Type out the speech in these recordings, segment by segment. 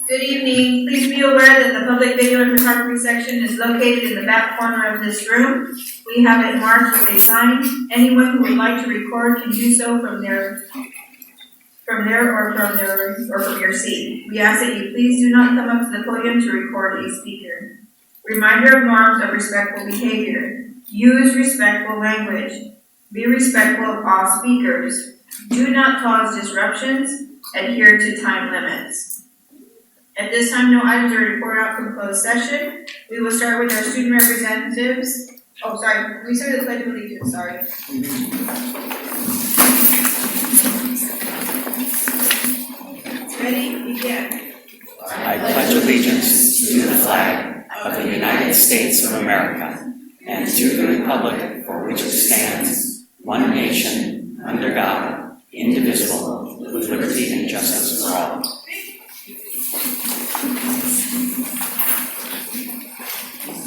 Good evening. Please be aware that the public video and photography section is located in the back corner of this room. We have it marked with a sign. Anyone who would like to record can do so from from your seat. We ask that you please do not come up to the podium to record a speaker. Reminder of norms of respectful behavior. Use respectful language. Be respectful of all speakers. Do not cause disruptions. Adhere to time limits. At this time, no items are reported out from closed session. We will start with our student representatives. Oh, sorry. We started the Pledge of Allegiance. Sorry. Ready? Begin. I pledge allegiance to the flag of the United States of America and to the republic for which it stands, one nation, under God, indivisible, with liberty and justice for all.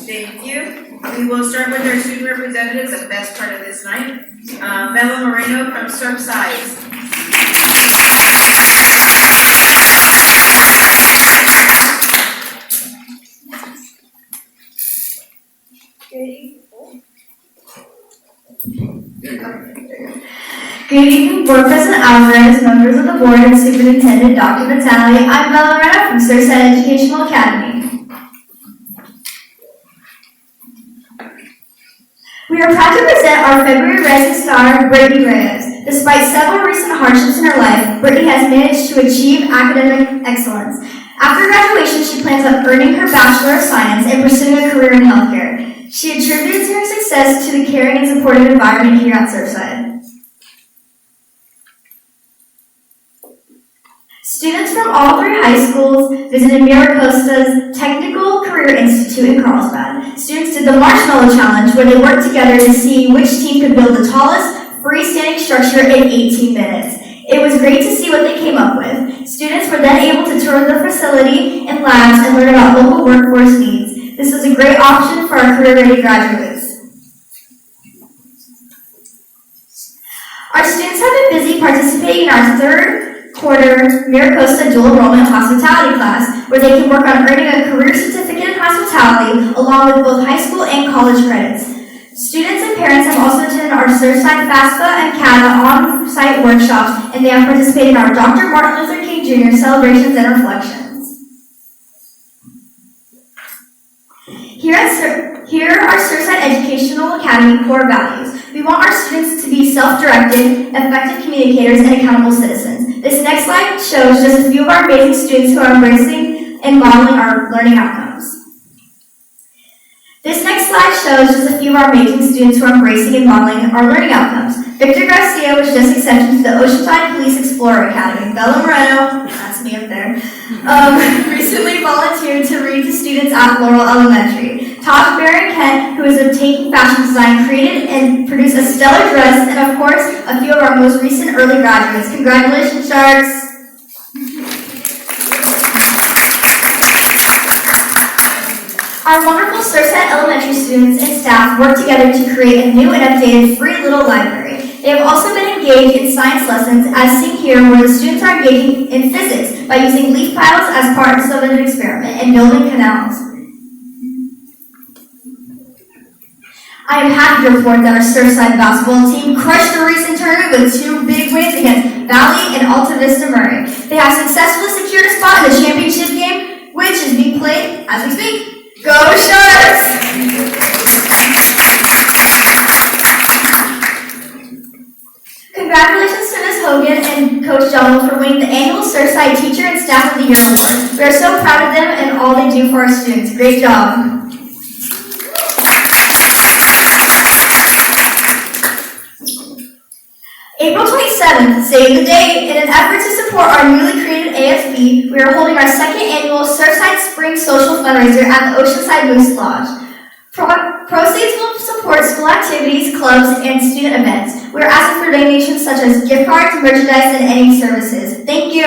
Thank you. We will start with our student representatives, the best part of this night. Bella Moreno from Surfside. Good evening, Board President Alvarez, members of the Board, and Superintendent Dr. Vitale. I'm Bella Moreno from Surfside Educational Academy. We are proud to present our February Rising Star, Brittany Reyes. Despite several recent hardships in her life, Brittany has managed to achieve academic excellence. After graduation, she plans on earning her Bachelor of Science and pursuing a career in healthcare. She attributes her success to the caring and supportive environment here at Surfside. Students from all three high schools visited Maricosta's Technical Career Institute in Carlsbad. Students did the Marshmallow Challenge, where they worked together to see which team could build the tallest freestanding structure in 18 minutes. It was great to see what they came up with. Students were then able to tour the facility and labs and learn about local workforce needs. This was a great option for our career-ready graduates. Our students have been busy participating in our third quarter Maricosta Dual Enrollment Hospitality class, where they can work on earning a career certificate in hospitality along with both high school and college credits. Students and parents have also attended our Surfside FAFSA and CATA on-site workshops, and they have participated in our Dr. Martin Luther King Jr. celebrations and reflections. Here are our Surfside Educational Academy core values. We want our students to be self-directed, effective communicators, and accountable citizens. This next slide shows just a few of our amazing students who are embracing and modeling our learning outcomes. Victor Garcia was just accepted to the Oceanside Police Explorer Academy. Bella Moreno, that's me up there, recently volunteered to read to students at Laurel Elementary. Todd Barron Kent, who is taking fashion design, created and produced a stellar dress, and of course, a few of our most recent early graduates. Congratulations, Sharks! Our wonderful Surfside Elementary students and staff work together to create a new and updated free little library. They have also been engaged in science lessons, as seen here, where the students are engaging in physics by using leaf piles as parts of an experiment and building canals. I am happy to report that our Surfside basketball team crushed the recent tournament with 2 big wins against Valley and Alta Vista Murray. They have successfully secured a spot in the championship game, which is being played as we speak. Go Sharks! Congratulations to Ms. Hogan and Coach Donald for winning the annual Surfside Teacher and Staff of the Year Award. We are so proud of them and all they do for our students. Great job. April 27th, save the date. In an effort to support our newly created ASB, we are holding our second annual Surfside Spring Social Fundraiser at the Oceanside Moose Lodge. Proceeds will support school activities, clubs, and student events. We are asking for donations such as gift cards, merchandise, and any services. Thank you.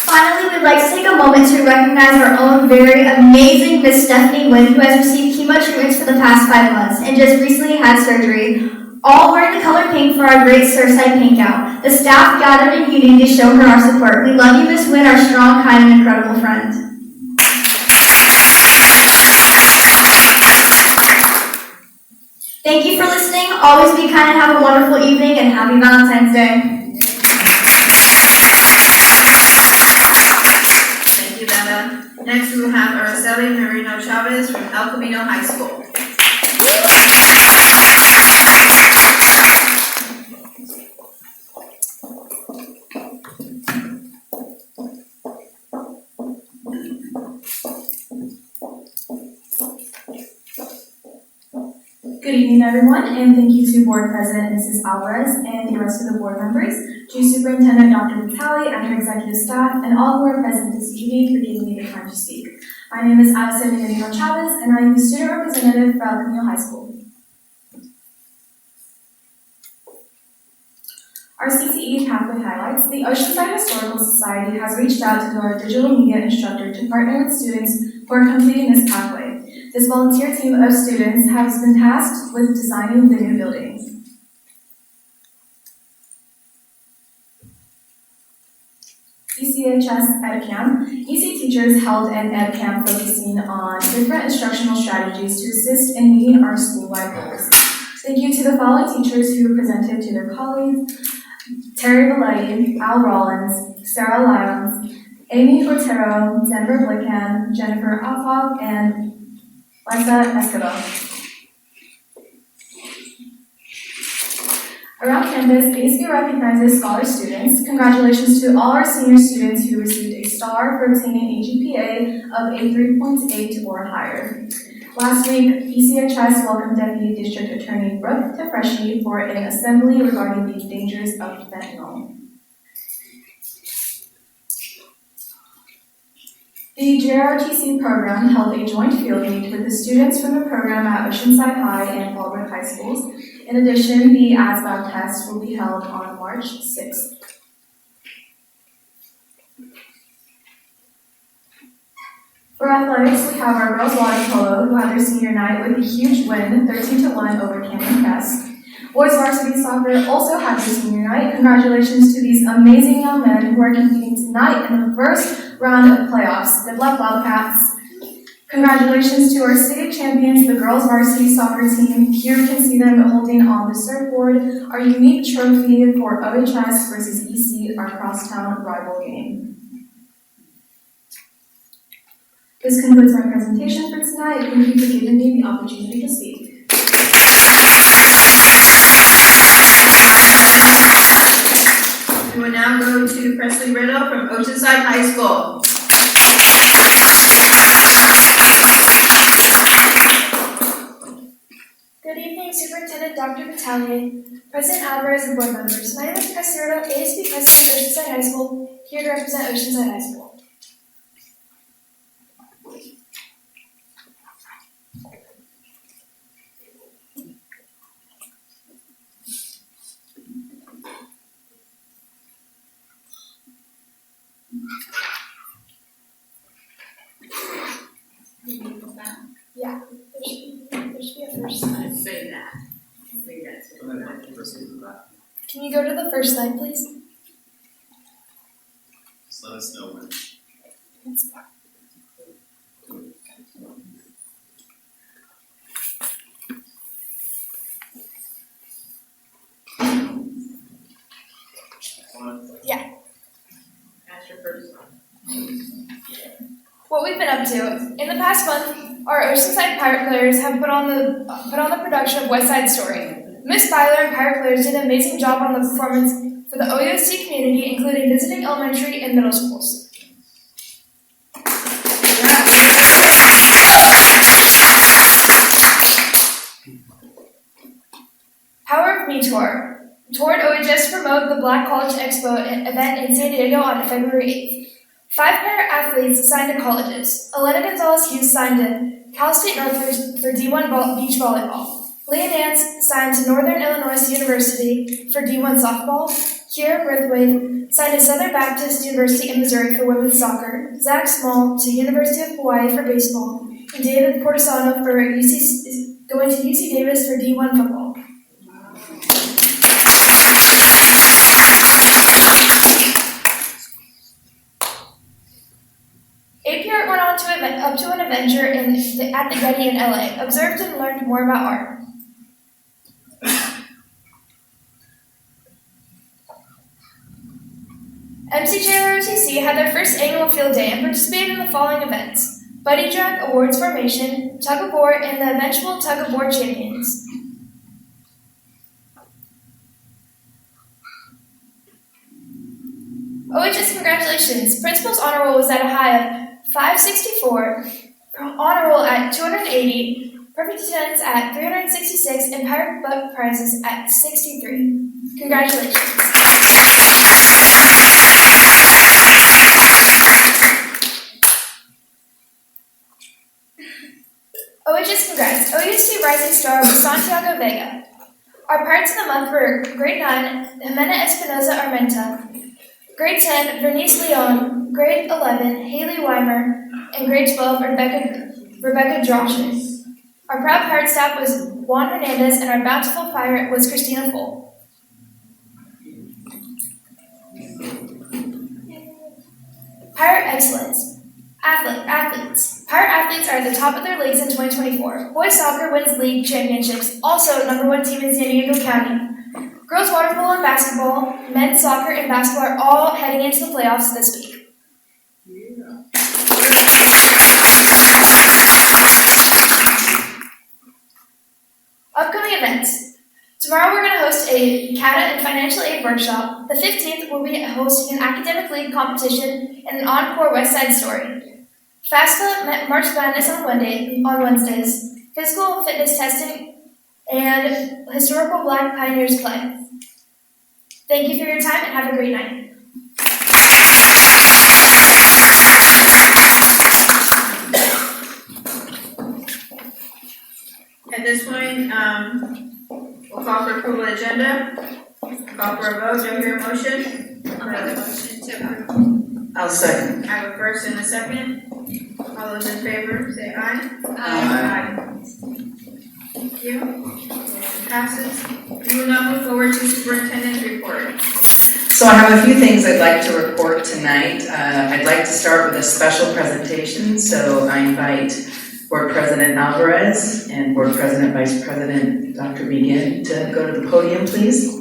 Finally, we we'd like to take a moment to recognize our own very amazing Miss Stephanie Wynn, who has received chemo treatments for the past 5 months and just recently had surgery, all wearing the color pink for our great Surfside Pink Out. The staff gathered in unity to show her our support. We love you, Miss Wynn, our strong, kind, and incredible friend. Thank you for listening. Always be kind and have a wonderful evening, and happy Valentine's Day. Thank you, Bella. Next, we will have Araceli Marino Chavez from El Camino High School. Good evening, everyone, and thank you to Board President Mrs. Alvarez and the rest of the board members, to Superintendent Dr. Vitale and her executive staff, and all who are present this evening for giving me the time to speak. My name is Araceli Marino Chavez, and I am the student representative for El Camino High School. Our CCE pathway highlights: the Oceanside Historical Society has reached out to our digital media instructor to partner with students who are completing this pathway. This volunteer team of students has been tasked with designing the new building. ECHS EdCamp. EC teachers held an EdCamp focusing on different instructional strategies to assist in meeting our school-wide goals. Thank you to the following teachers who presented to their colleagues: Terry Valetti, Al Rollins, Sarah Lyons, Amy Fortero, Denver Blickham, Jennifer Alfog, and Lisa Escobar. Around campus, ASB recognizes scholar students. Congratulations to all our senior students who received a star for obtaining a GPA of a 3.8 or higher. Last week, ECHS welcomed Deputy District Attorney Brooke Tefreshi for an assembly regarding the dangers of fentanyl. The JROTC program held a joint field meet with the students from the program at Oceanside High and Fallbrook High Schools. In addition, the ASVAB test will be held on March 6th. For athletics, we have our girls water polo, who had their senior night with a huge win, 13-1 over Cameron Crest. Boys varsity soccer also had their senior night. Congratulations to these amazing young men who are competing tonight in the first round of playoffs. Good luck, Wildcats. Congratulations to our state champions, the girls varsity soccer team. Here you can see them holding on the surfboard our unique trophy for OHS versus EC, our crosstown rival game. This concludes my presentation for tonight. Thank you for giving me the opportunity to speak. We will now go to Presley Riddle from Oceanside High School. Good evening, Superintendent Dr. Vitale, President Alvarez, and board members. My name is Presley Riddle, ASB President of Oceanside High School, here to represent Oceanside High School. Yeah, there should be a first slide. Say that. Can you go to the first slide, please? Just let us know when. Yeah. Ask your first one. What we've been up to. In the past month, our Oceanside Pirate players have put on the production of West Side Story. Miss Byler and Pirate players did an amazing job on the performance for the OUSD community, including visiting elementary and middle schools. Power of Me Tour. Toured OHS to promote the Black College Expo event in San Diego on February 8th. 5 para-athletes signed to colleges. Elena Gonzalez Hughes signed to Cal State Northridge for D1 beach volleyball. Leah Nance signed to Northern Illinois University for D1 softball. Kira Brithwaite signed to Southern Baptist University in Missouri for women's soccer. Zach Small to University of Hawaii for baseball. And David Portisano for going to UC Davis for D1 football. AP Art went on up to an adventure at the Getty in LA, observed and learned more about art. MCJROTC had their first annual field day and participated in the following events: Buddy Track, Awards Formation, Tug of War, and the eventual Tug of War Champions. OHS congratulations! Principal's honor roll was at a high of 564, honor roll at 280, perfect attendance at 366, and pirate book prizes at 63. Congratulations! OHS congrats! OUSD Rising Star was Santiago Vega. Our pirates of the month were Grade 9, Jimena Espinoza Armenta, Grade 10, Bernice Leon, Grade 11, Haley Weimer, and Grade 12, Rebecca Droshes. Our proud pirate staff was Juan Hernandez, and our bountiful pirate was Christina Full. Pirate excellence. Athletes. Pirate athletes are at the top of their leagues in 2024. Boys soccer wins league championships, also #1 team in San Diego County. Girls water polo and basketball, men's soccer and basketball are all heading into the playoffs this week. Upcoming events. Tomorrow we're going to host a CATA and financial aid workshop. The 15th we'll be hosting an academic league competition and an encore West Side Story. FAFSA March Madness on Wednesdays, physical fitness testing, and historical Black Pioneers play. Thank you for your time and have a great night. At this point, we'll call for approval of the agenda. Call for a vote. Do I hear a motion? I'll make a motion to approve. I'll second. I have a first and a second. All those in favor, say aye. Aye. Thank you. Motion passes. We will now move forward to superintendent's report. So I have a few things I'd like to report tonight. I'd like to start with a special presentation. So I invite Board President Alvarez and Board President, Vice President Dr. Begin to go to the podium, please.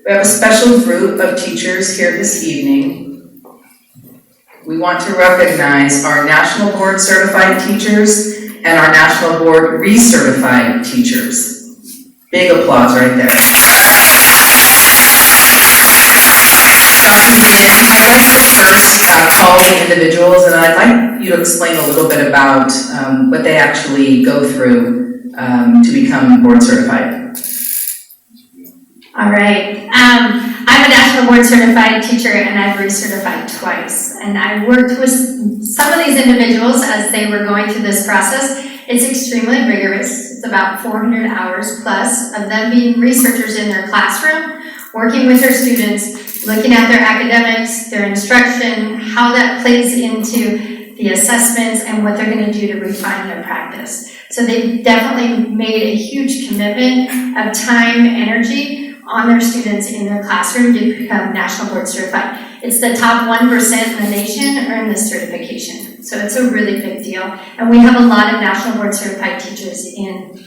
We have a special group of teachers here this evening. We want to recognize our National Board Certified teachers and our National Board Recertified teachers. Big applause right there. Dr. Begin, I'd like to first call the individuals, and I'd like you to explain a little bit about what they actually go through to become board certified. All right. I'm a National Board Certified teacher and I've recertified twice. And I worked with some of these individuals as they were going through this process. It's extremely rigorous. It's about 400 hours plus of them being researchers in their classroom, working with their students, looking at their academics, their instruction, how that plays into the assessments and what they're going to do to refine their practice. So they've definitely made a huge commitment of time, energy on their students in their classroom to become National Board Certified. It's the top 1% in the nation earn this certification. So it's a really big deal. And we have a lot of National Board Certified teachers in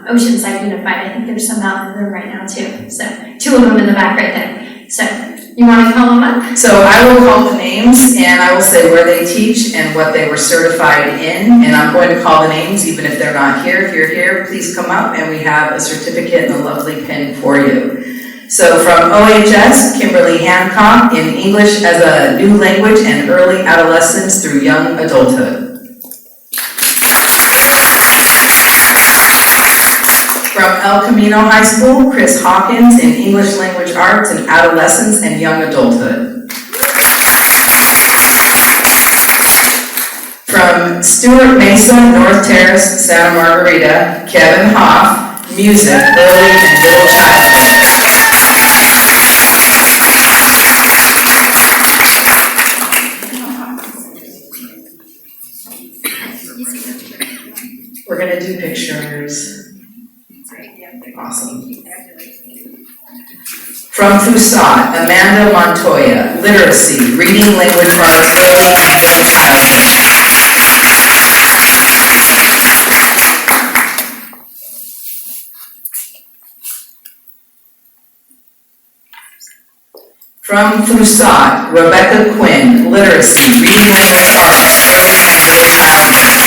Oceanside Unified. I think there's some out in the room right now too. So 2 of them in the back right there. So you want to call them up? So I will call the names and I will say where they teach and what they were certified in. And I'm going to call the names even if they're not here. If you're here, please come up and we have a certificate and a lovely pin for you. So from OHS, Kimberly Hancock in English as a new language and early adolescence through young adulthood. From El Camino High School, Chris Hawkins in English Language Arts and Adolescence and Young Adulthood. From Stuart Mesa, North Terrace, Santa Margarita, Kevin Hoff, music, early and middle childhood. We're gonna do pictures. Awesome. From Fusat, Amanda Montoya, literacy, reading language arts, early and middle childhood. From Fusat, Rebecca Quinn, literacy, reading language arts, early and middle childhood.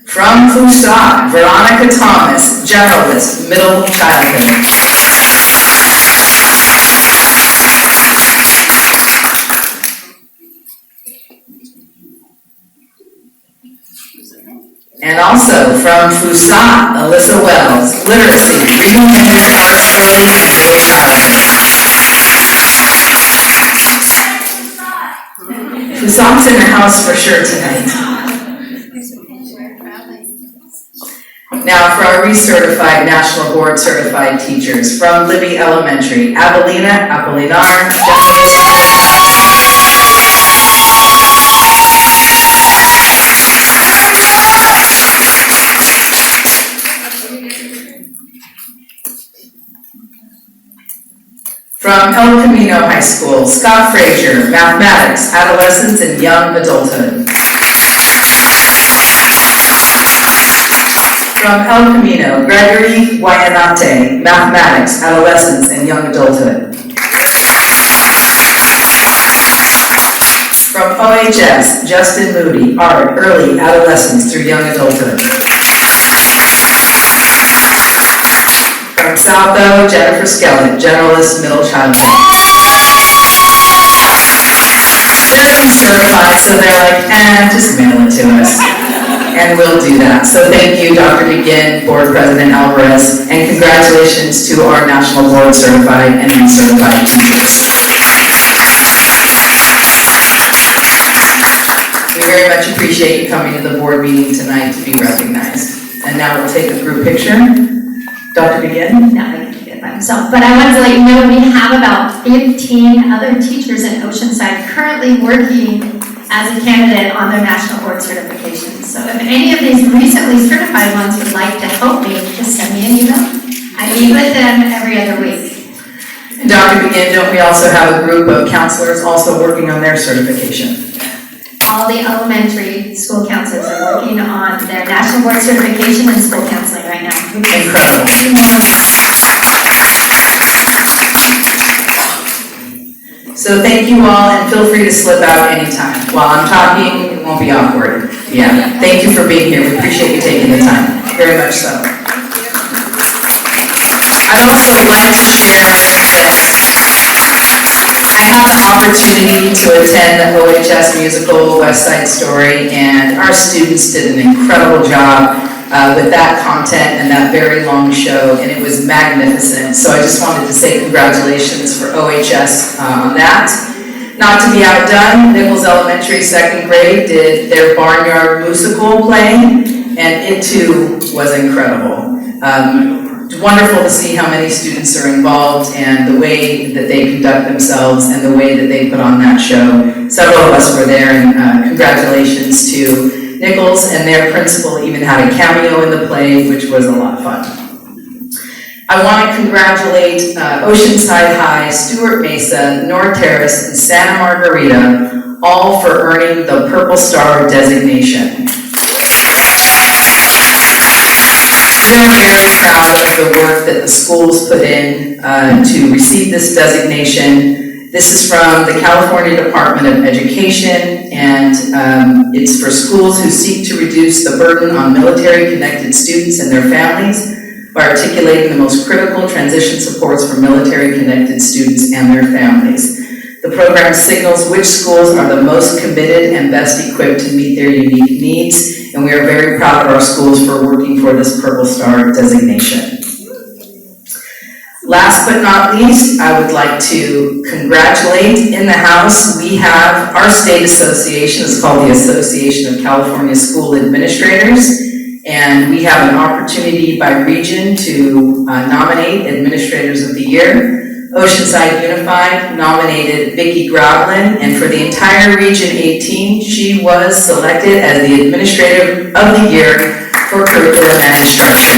From Fusat, Veronica Thomas, generalist, middle childhood. And also from Fusat, Alyssa Wells, literacy, reading language arts, early and middle childhood. Fusat's in the house for sure tonight. Now for our recertified, National Board Certified teachers, from Libby Elementary, Avelina Apolinar, from El Camino High School, Scott Frazier, mathematics, adolescence and young adulthood. From El Camino, Gregory Guayanate, mathematics, adolescence and young adulthood. From OHS, Justin Moody, art, early adolescence through young adulthood. From Southo, Jennifer Skellett, generalist, middle childhood. They're certified, so they're like, just mail it to us. And we'll do that. So thank you, Dr. McGinn, Board President Alvarez, and congratulations to our National Board Certified and Recertified teachers. We very much appreciate you coming to the board meeting tonight to be recognized. And now we'll take a group picture. Dr. McGinn? No, I can do it by myself. But I wanted to let you know we have about 15 other teachers in Oceanside currently working as a candidate on their National Board certification. So if any of these recently certified ones would like to help me, just send me an email. I meet with them every other week. And Dr. McGinn, don't we also have a group of counselors also working on their certification? All the elementary school counselors are working on their National Board certification and school counseling right now. Incredible. So thank you all, and feel free to slip out anytime. While I'm talking, it won't be awkward. Yeah, thank you for being here. We appreciate you taking the time, very much so. I'd also like to share that I had the opportunity to attend the OHS musical West Side Story, and our students did an incredible job with that content and that very long show, and it was magnificent. So I just wanted to say congratulations for OHS on that. Not to be outdone, Nichols Elementary 2nd grade did their Barnyard musical playing, and it too was incredible. Wonderful to see how many students are involved and the way that they conduct themselves and the way that they put on that show. Several of us were there, and congratulations to Nichols, and their principal even had a cameo in the play, which was a lot of fun. I want to congratulate Oceanside High, Stuart Mesa, North Terrace, and Santa Margarita, all for earning the Purple Star designation. We're very proud of the work that the schools put in to receive this designation. This is from the California Department of Education, and it's for schools who seek to reduce the burden on military-connected students and their families by articulating the most critical transition supports for military-connected students and their families. The program signals which schools are the most committed and best equipped to meet their unique needs, and we are very proud of our schools for working for this Purple Star designation. Last but not least, I would like to congratulate in the House, we have our state association, it's called the Association of California School Administrators, and we have an opportunity by region to nominate Administrators of the Year. Oceanside Unified nominated Vicki Groblin, and for the entire Region 18, she was selected as the Administrator of the Year for Curriculum and Instruction.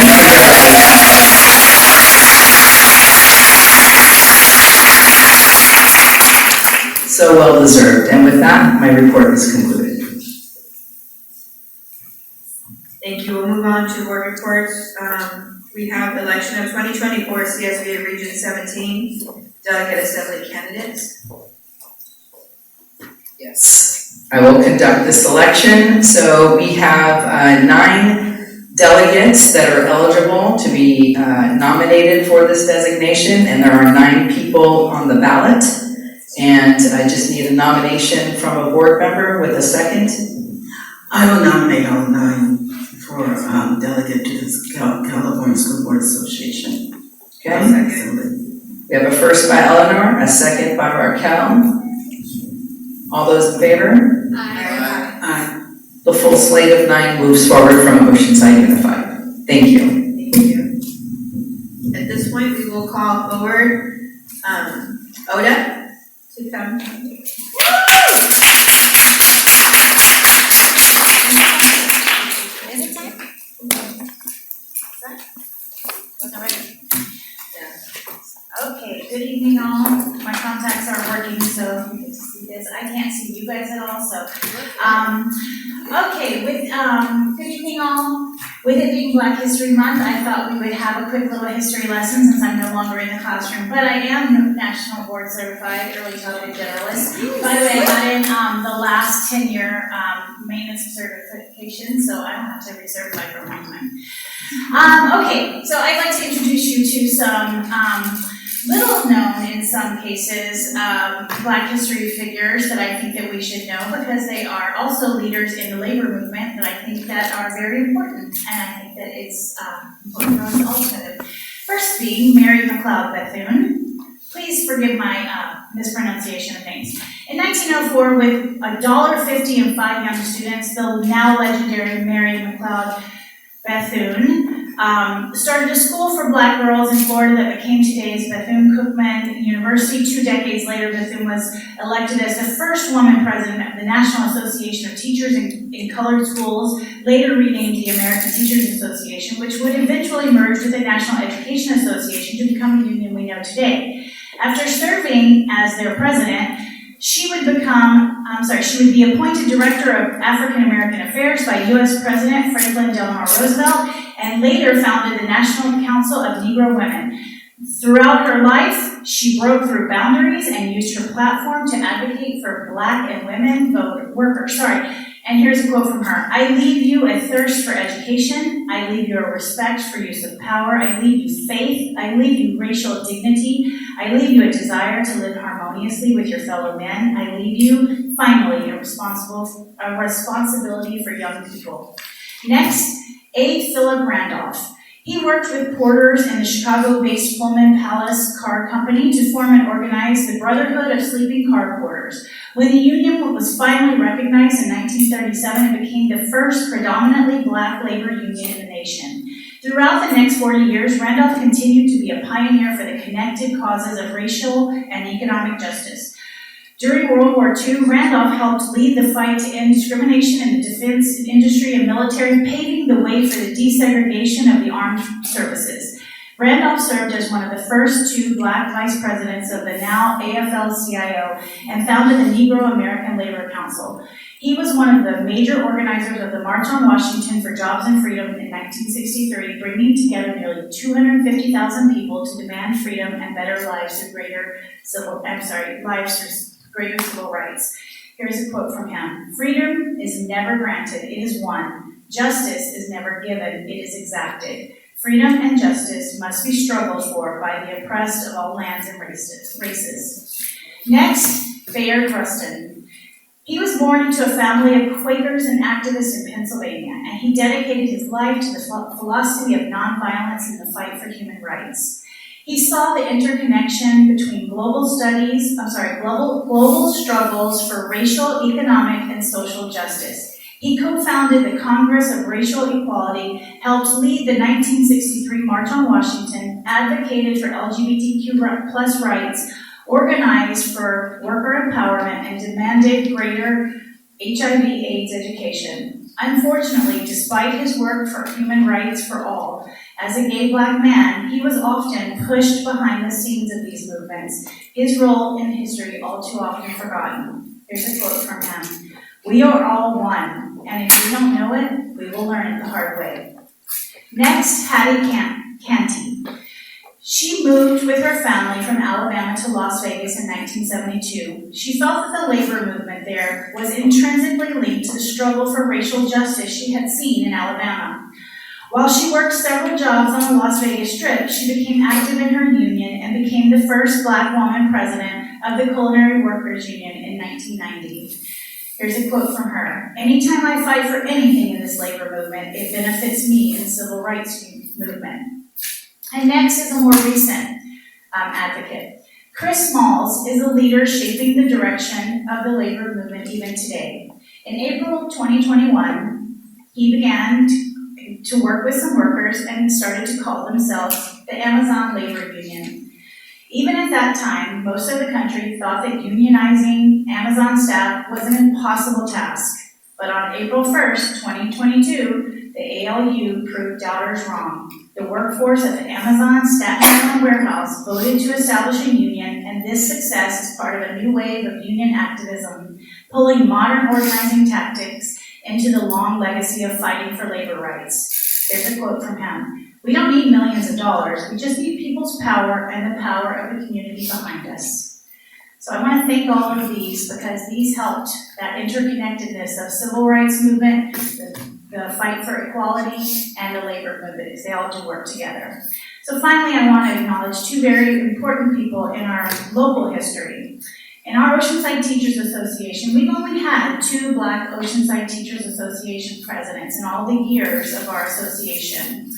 So well deserved. And with that, my report is concluded. Thank you. We'll move on to board reports. We have election of 2024 CSBA Region 17 delegate assembly candidates. Yes, I will conduct this election. So we have 9 delegates that are eligible to be nominated for this designation, and there are 9 people on the ballot. And I just need a nomination from a board member with a second. I will nominate all 9 for delegate to the California School Board Association. Okay. We have a first by Eleanor, a second by Raquel. All those in favor? Aye. The full slate of 9 moves forward from Oceanside Unified. Thank you. Thank you. At this point, we will call forward Oda to come. Okay, good evening all. My contacts are working, so you get to see this. I can't see you guys at all, so. Okay, good evening all. With it being Black History Month, I thought we would have a quick little history lesson since I'm no longer in the classroom, but I am National Board Certified Early Childhood Generalist. By the way, I got in the last 10-year maintenance certification, so I don't have to recertify for a long time. Okay, so I'd like to introduce you to some little known in some cases Black history figures that I think that we should know because they are also leaders in the labor movement that I think that are very important, and I think that it's important for us all to know. First being Mary McLeod Bethune. Please forgive my mispronunciation of names. In 1904, with $1.50 and 5 young students, the now legendary Mary McLeod Bethune started a school for Black girls in Florida that became today's Bethune-Cookman University. 2 decades later, Bethune was elected as the first woman president of the National Association of Teachers in Colored Schools, later renamed the American Teachers Association, which would eventually merge with the National Education Association to become the union we know today. After serving as their president, she would be appointed Director of African American Affairs by U.S. President Franklin Delano Roosevelt, and later founded the National Council of Negro Women. Throughout her life, she broke through boundaries and used her platform to advocate for Black and women workers. And here's a quote from her. "I leave you a thirst for education. I leave you a respect for use of power. I leave you faith. I leave you racial dignity. I leave you a desire to live harmoniously with your fellow men. I leave you, finally, a responsibility for young people." Next, A. Philip Randolph. He worked with porters in the Chicago-based Pullman Palace Car Company to form and organize the Brotherhood of Sleeping Car Porters. When the union was finally recognized in 1937, it became the first predominantly Black labor union in the nation. Throughout the next 40 years, Randolph continued to be a pioneer for the connected causes of racial and economic justice. During World War II, Randolph helped lead the fight to end discrimination in the defense industry and military, paving the way for the desegregation of the armed services. Randolph served as one of the first 2 Black vice presidents of the now AFL-CIO and founded the Negro American Labor Council. He was one of the major organizers of the March on Washington for Jobs and Freedom in 1963, bringing together nearly 250,000 people to demand freedom and better lives through greater civil rights. Here's a quote from him. "Freedom is never granted, it is won. Justice is never given, it is exacted. Freedom and justice must be struggled for by the oppressed of all lands and races." Next, Bayard Rustin. He was born into a family of Quakers and activists in Pennsylvania, and he dedicated his life to the philosophy of nonviolence and the fight for human rights. He saw the interconnection between global struggles for racial, economic, and social justice. He co-founded the Congress of Racial Equality, helped lead the 1963 March on Washington, advocated for LGBTQ plus rights, organized for worker empowerment, and demanded greater HIV/AIDS education. Unfortunately, despite his work for human rights for all, as a gay Black man, he was often pushed behind the scenes of these movements, his role in history all too often forgotten. Here's a quote from him. "We are all one, and if we don't know it, we will learn it the hard way." Next, Hattie Canty. She moved with her family from Alabama to Las Vegas in 1972. She felt that the labor movement there was intrinsically linked to the struggle for racial justice she had seen in Alabama. While she worked several jobs on the Las Vegas Strip, she became active in her union and became the first Black woman president of the Culinary Workers Union in 1990. Here's a quote from her. "Anytime I fight for anything in this labor movement, it benefits me in the civil rights movement." And next is a more recent advocate. Chris Smalls is a leader shaping the direction of the labor movement even today. In April 2021, he began to work with some workers and started to call themselves the Amazon Labor Union. Even at that time, most of the country thought that unionizing Amazon staff was an impossible task. But on April 1st, 2022, the ALU proved doubters wrong. The workforce at the Amazon Staten Island warehouse voted to establish a union, and this success is part of a new wave of union activism, pulling modern organizing tactics into the long legacy of fighting for labor rights. There's a quote from him. "We don't need millions of dollars, we just need people's power and the power of the community behind us." So I want to thank all of these because these helped that interconnectedness of civil rights movement, the fight for equality, and the labor movement, because they all do work together. So finally, I want to acknowledge two very important people in our local history. In our Oceanside Teachers Association, we've only had 2 Black Oceanside Teachers Association presidents in all the years of our association.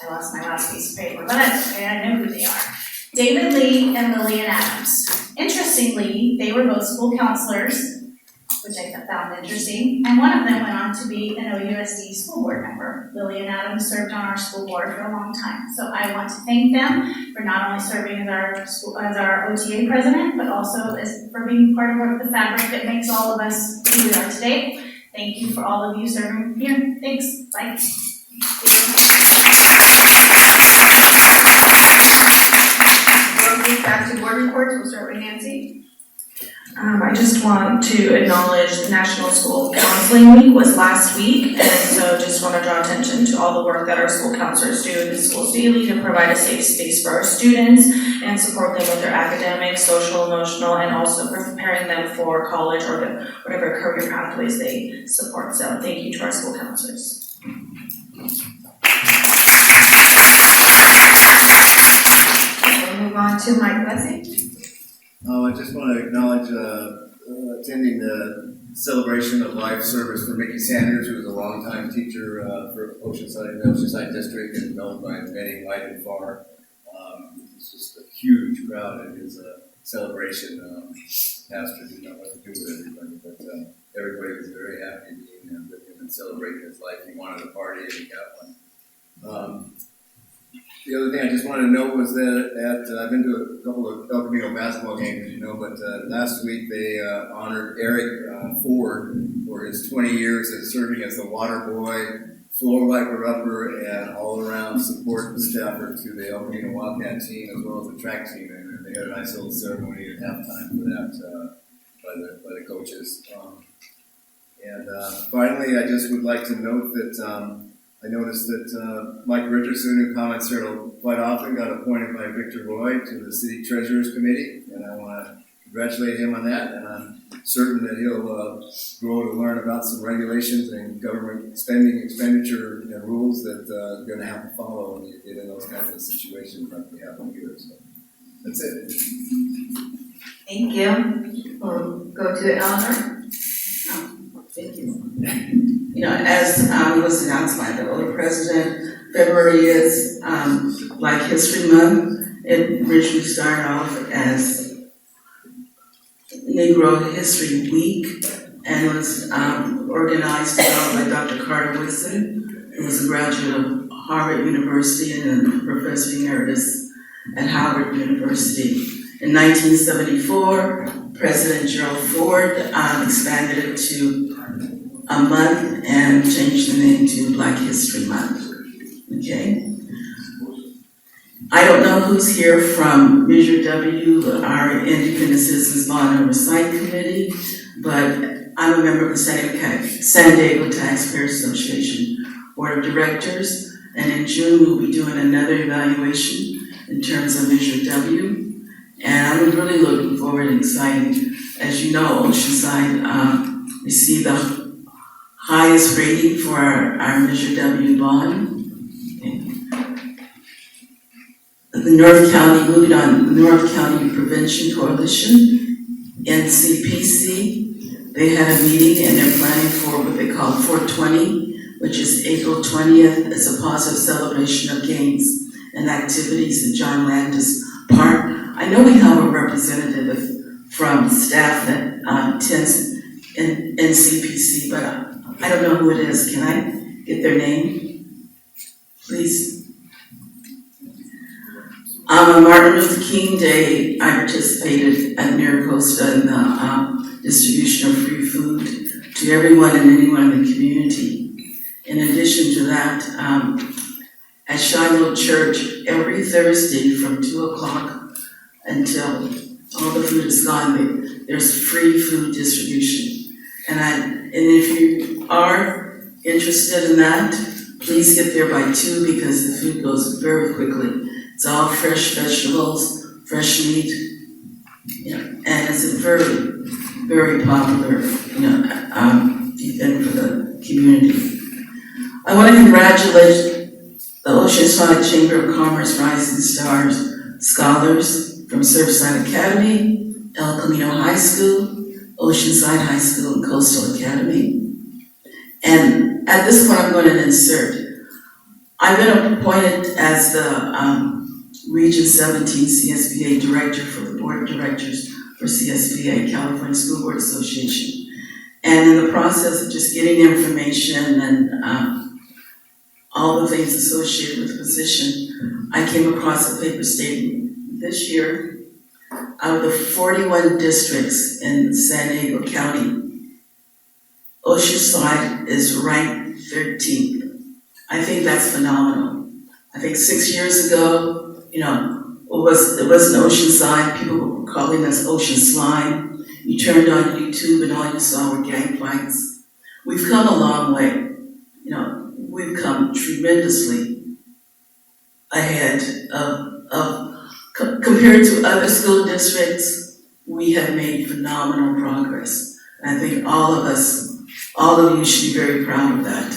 I lost my last piece of paper, but that's okay, I know who they are. David Lee and Lillian Adams. Interestingly, they were both school counselors, which I found interesting, and one of them went on to be an OUSD school board member. Lillian Adams served on our school board for a long time. So I want to thank them for not only serving as our OTA president, but also for being part of the fabric that makes all of us who we are today. Thank you for all of you serving here. Thanks. Bye. We'll move back to board reports. We'll start with Nancy. I just want to acknowledge the National School Counseling Week was last week, and so just want to draw attention to all the work that our school counselors do in the schools daily to provide a safe space for our students and support them with their academic, social, emotional, and also preparing them for college or whatever career pathways they support. So thank you to our school counselors. We'll move on to Mike Blessing. I just want to acknowledge attending the celebration of life service for Mickey Sanders, who was a longtime teacher for Oceanside District and known by many wide and far. It's just a huge crowd at his celebration. Pastor did not know what to do with everybody, but everybody was very happy being with him and celebrating his life. He wanted a party and he got one. The other thing I just wanted to note was that I've been to a couple of El Camino basketball games, as you know, but last week they honored Eric Ford for his 20 years of serving as the water boy, floor wiper-upper, and all-around support staffer to the El Camino Wildcat team as well as the track team. And they had a nice little ceremony at halftime for that by the coaches. Finally, I just would like to note that I noticed that Mike Richardson, who comments here quite often, got appointed by Victor Roy to the City Treasurers Committee, and I want to congratulate him on that, and I'm certain that he'll grow to learn about some regulations and government expenditure and rules that you're going to have to follow when you get in those kinds of situations like we have here. So that's it. Thank you. We'll go to Eleanor. Thank you. You know, as was announced by the older president, February is Black History Month, It originally started off as Negro History Week and was organized by Dr. Carter Woodson, who was a graduate of Harvard University and a professor emeritus at Howard University. In 1974, President Gerald Ford expanded it to a month and changed the name to Black History Month. Okay? I don't know who's here from Measure W, our Independent Citizens Bond Oversight Committee, but I'm a member of the San Diego Taxpayer Association Board of Directors, and in June we'll be doing another evaluation in terms of Measure W. And I'm really looking forward and excited. As you know, Oceanside received the highest rating for our Measure W bond. The North County, moving on, the North County Prevention Coalition, NCPC, they had a meeting and they're planning for what they call 420, which is April 20th. It's a positive celebration of games and activities at John Landis Park. I know we have a representative from staff that attends NCPC, but I don't know who it is. Can I get their name, please? On Martin Luther King Day, I participated at Maricosta in the distribution of free food to everyone and anyone in the community. In addition to that, at Shiloh Church, every Thursday from 2 o'clock until all the food is gone, there's free food distribution. And if you are interested in that, please get there by 2 because the food goes very quickly. It's all fresh vegetables, fresh meat, and it's a very, very popular, event for the community. I want to congratulate the Oceanside Chamber of Commerce Rising Stars scholars from Surfside Academy, El Camino High School, Oceanside High School, and Coastal Academy. And at this point, I'm going to insert. I've been appointed as the Region 17 CSBA Director for the Board of Directors for CSBA, California School Board Association. And in the process of just getting information and all the things associated with the position, I came across a paper stating this year, out of the 41 districts in San Diego County, Oceanside is ranked 13th. I think that's phenomenal. I think 6 years ago, it wasn't Oceanside, people were calling us Ocean Slime. You turned on YouTube and all you saw were gang fights. We've come a long way. We've come tremendously ahead compared to other school districts. We have made phenomenal progress. And I think all of you should be very proud of that,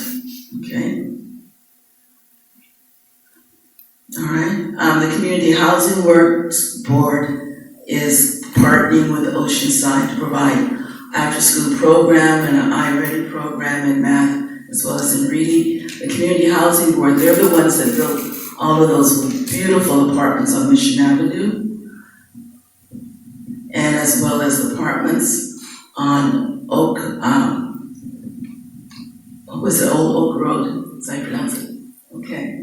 okay? All right, the Community Housing Works Board is partnering with Oceanside to provide after-school program and an iReady program in math as well as in reading. The Community Housing Board, they're the ones that built all of those beautiful apartments on Mission Avenue, and as well as apartments on Old Oak Road, as I pronounce it, okay.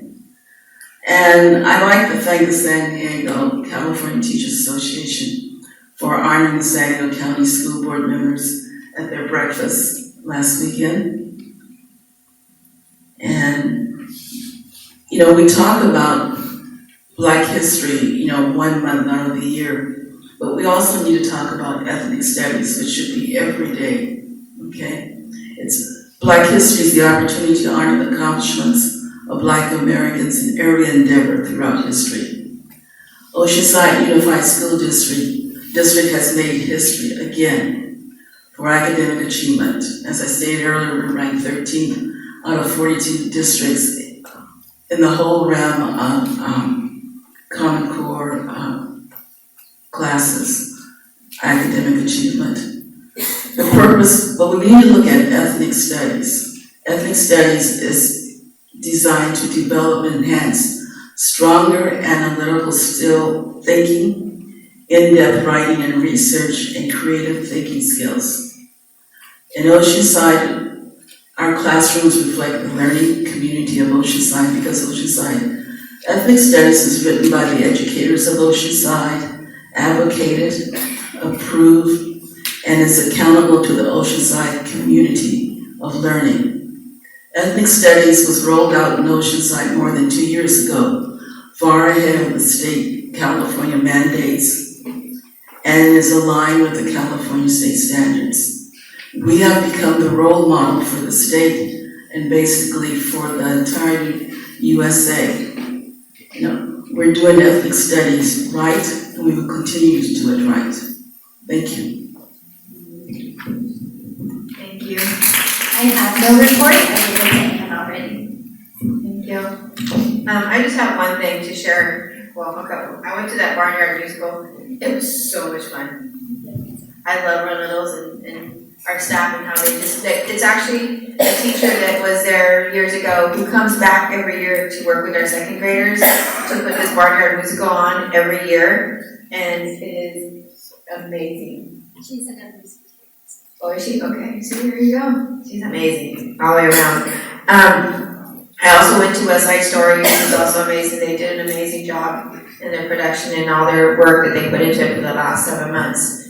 And I'd like to thank the San Diego California Teachers Association for honoring the San Diego County School Board members at their breakfast last weekend. And, we talk about Black history, 1 month out of the year, but we also need to talk about ethnic studies, which should be every day, okay? Black history is the opportunity to honor the accomplishments of Black Americans in every endeavor throughout history. Oceanside Unified School District has made history again for academic achievement. As I stated earlier, we're ranked 13th out of 42 districts in the whole realm of Common Core classes, academic achievement. The purpose, but we need to look at ethnic studies. Ethnic studies is designed to develop and enhance stronger analytical still thinking, in-depth writing and research, and creative thinking skills. In Oceanside, our classrooms reflect the learning community of Oceanside because Oceanside Ethnic Studies is written by the educators of Oceanside, advocated, approved, and is accountable to the Oceanside community of learning. Ethnic Studies was rolled out in Oceanside more than 2 years ago, far ahead of the state California mandates, and is aligned with the California state standards. We have become the role model for the state and basically for the entire USA. We're doing ethnic studies right, and we will continue to do it right. Thank you. Thank you. I have no report, I will take them already. Thank you. I just have one thing to share. Well, a couple. I went to that barnyard musical. It was so much fun. I love Run Littles and our staff and how it's actually a teacher that was there years ago who comes back every year to work with our second graders to put this barnyard musical on every year, and it is amazing. She's an music. Oh, is she? Okay, so there you go. She's amazing all the way around. I also went to West Side Story, which is also amazing. They did an amazing job in their production and all their work that they put into it for the last 7 months.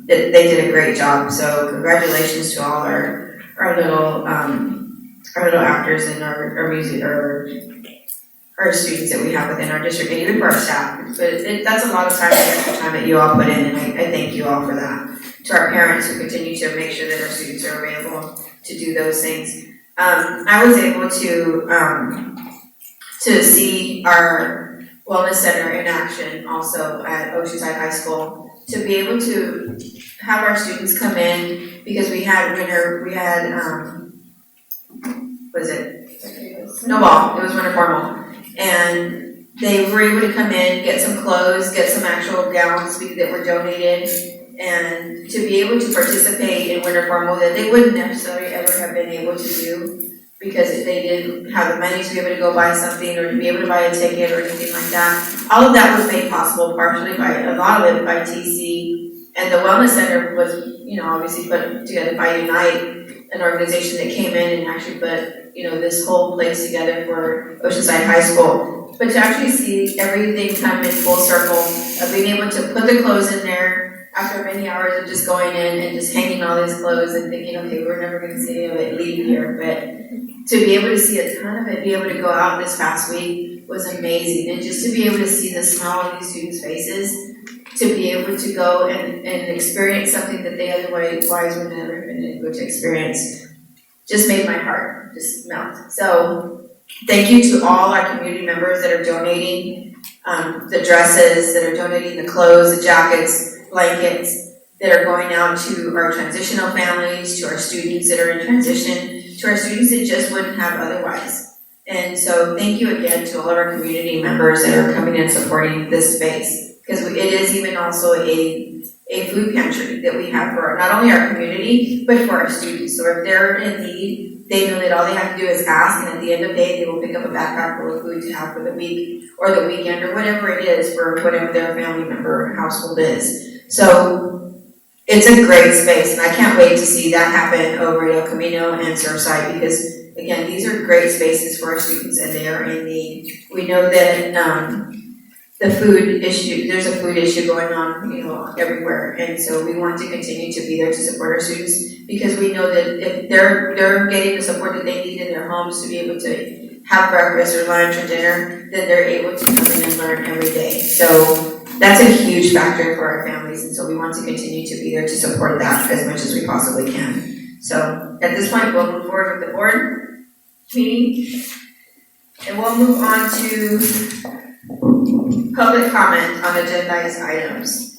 They did a great job. So congratulations to all our little actors and our music our students that we have within our district, and even for our staff. But that's a lot of time and extra time that you all put in, and I thank you all for that. To our parents who continue to make sure that our students are available to do those things. I was able to see our wellness center in action also at Oceanside High School, to be able to have our students come in, because we had was it snowball, it was winter formal, and they were able to come in, get some clothes, get some actual gowns that were donated, and to be able to participate in winter formal that they wouldn't necessarily ever have been able to do, because if they didn't have the money to be able to go buy something or to be able to buy a ticket or anything like that. All of that was made possible partially by, a lot of it by TC, and the Wellness Center was, obviously put together by Unite, an organization that came in and actually put, this whole place together for Oceanside High School. But to actually see everything come in full circle, of being able to put the clothes in there, after many hours of just going in and just hanging all these clothes and thinking, okay, we're never going to see any of it leave here, but to be able to see a ton of it, be able to go out this past week was amazing. And just to be able to see the smile on these students' faces, to be able to go and experience something that they otherwise would never have been able to experience, just made my heart just melt. So thank you to all our community members that are donating the dresses, that are donating the clothes, the jackets, blankets, that are going out to our transitional families, to our students that are in transition, to our students that just wouldn't have otherwise. And so thank you again to all of our community members that are coming and supporting this space, because it is even also a food pantry that we have for not only our community, but for our students. So if they're in need, they know that all they have to do is ask, and at the end of the day, they will pick up a backpack full of food to have for the week or the weekend or whatever it is for whatever their family member or household is. So it's a great space, and I can't wait to see that happen over at El Camino and Surfside, because again, these are great spaces for our students and they are in need. We know that the food issue, there's a food issue going on, everywhere, and so we want to continue to be there to support our students, because we know that if they're getting the support that they need in their homes to be able to have breakfast or lunch or dinner, then they're able to come in and learn every day. So that's a huge factor for our families, and so we want to continue to be there to support that as much as we possibly can. So at this point, we'll move forward with the board meeting, and we'll move on to public comment on agendized items.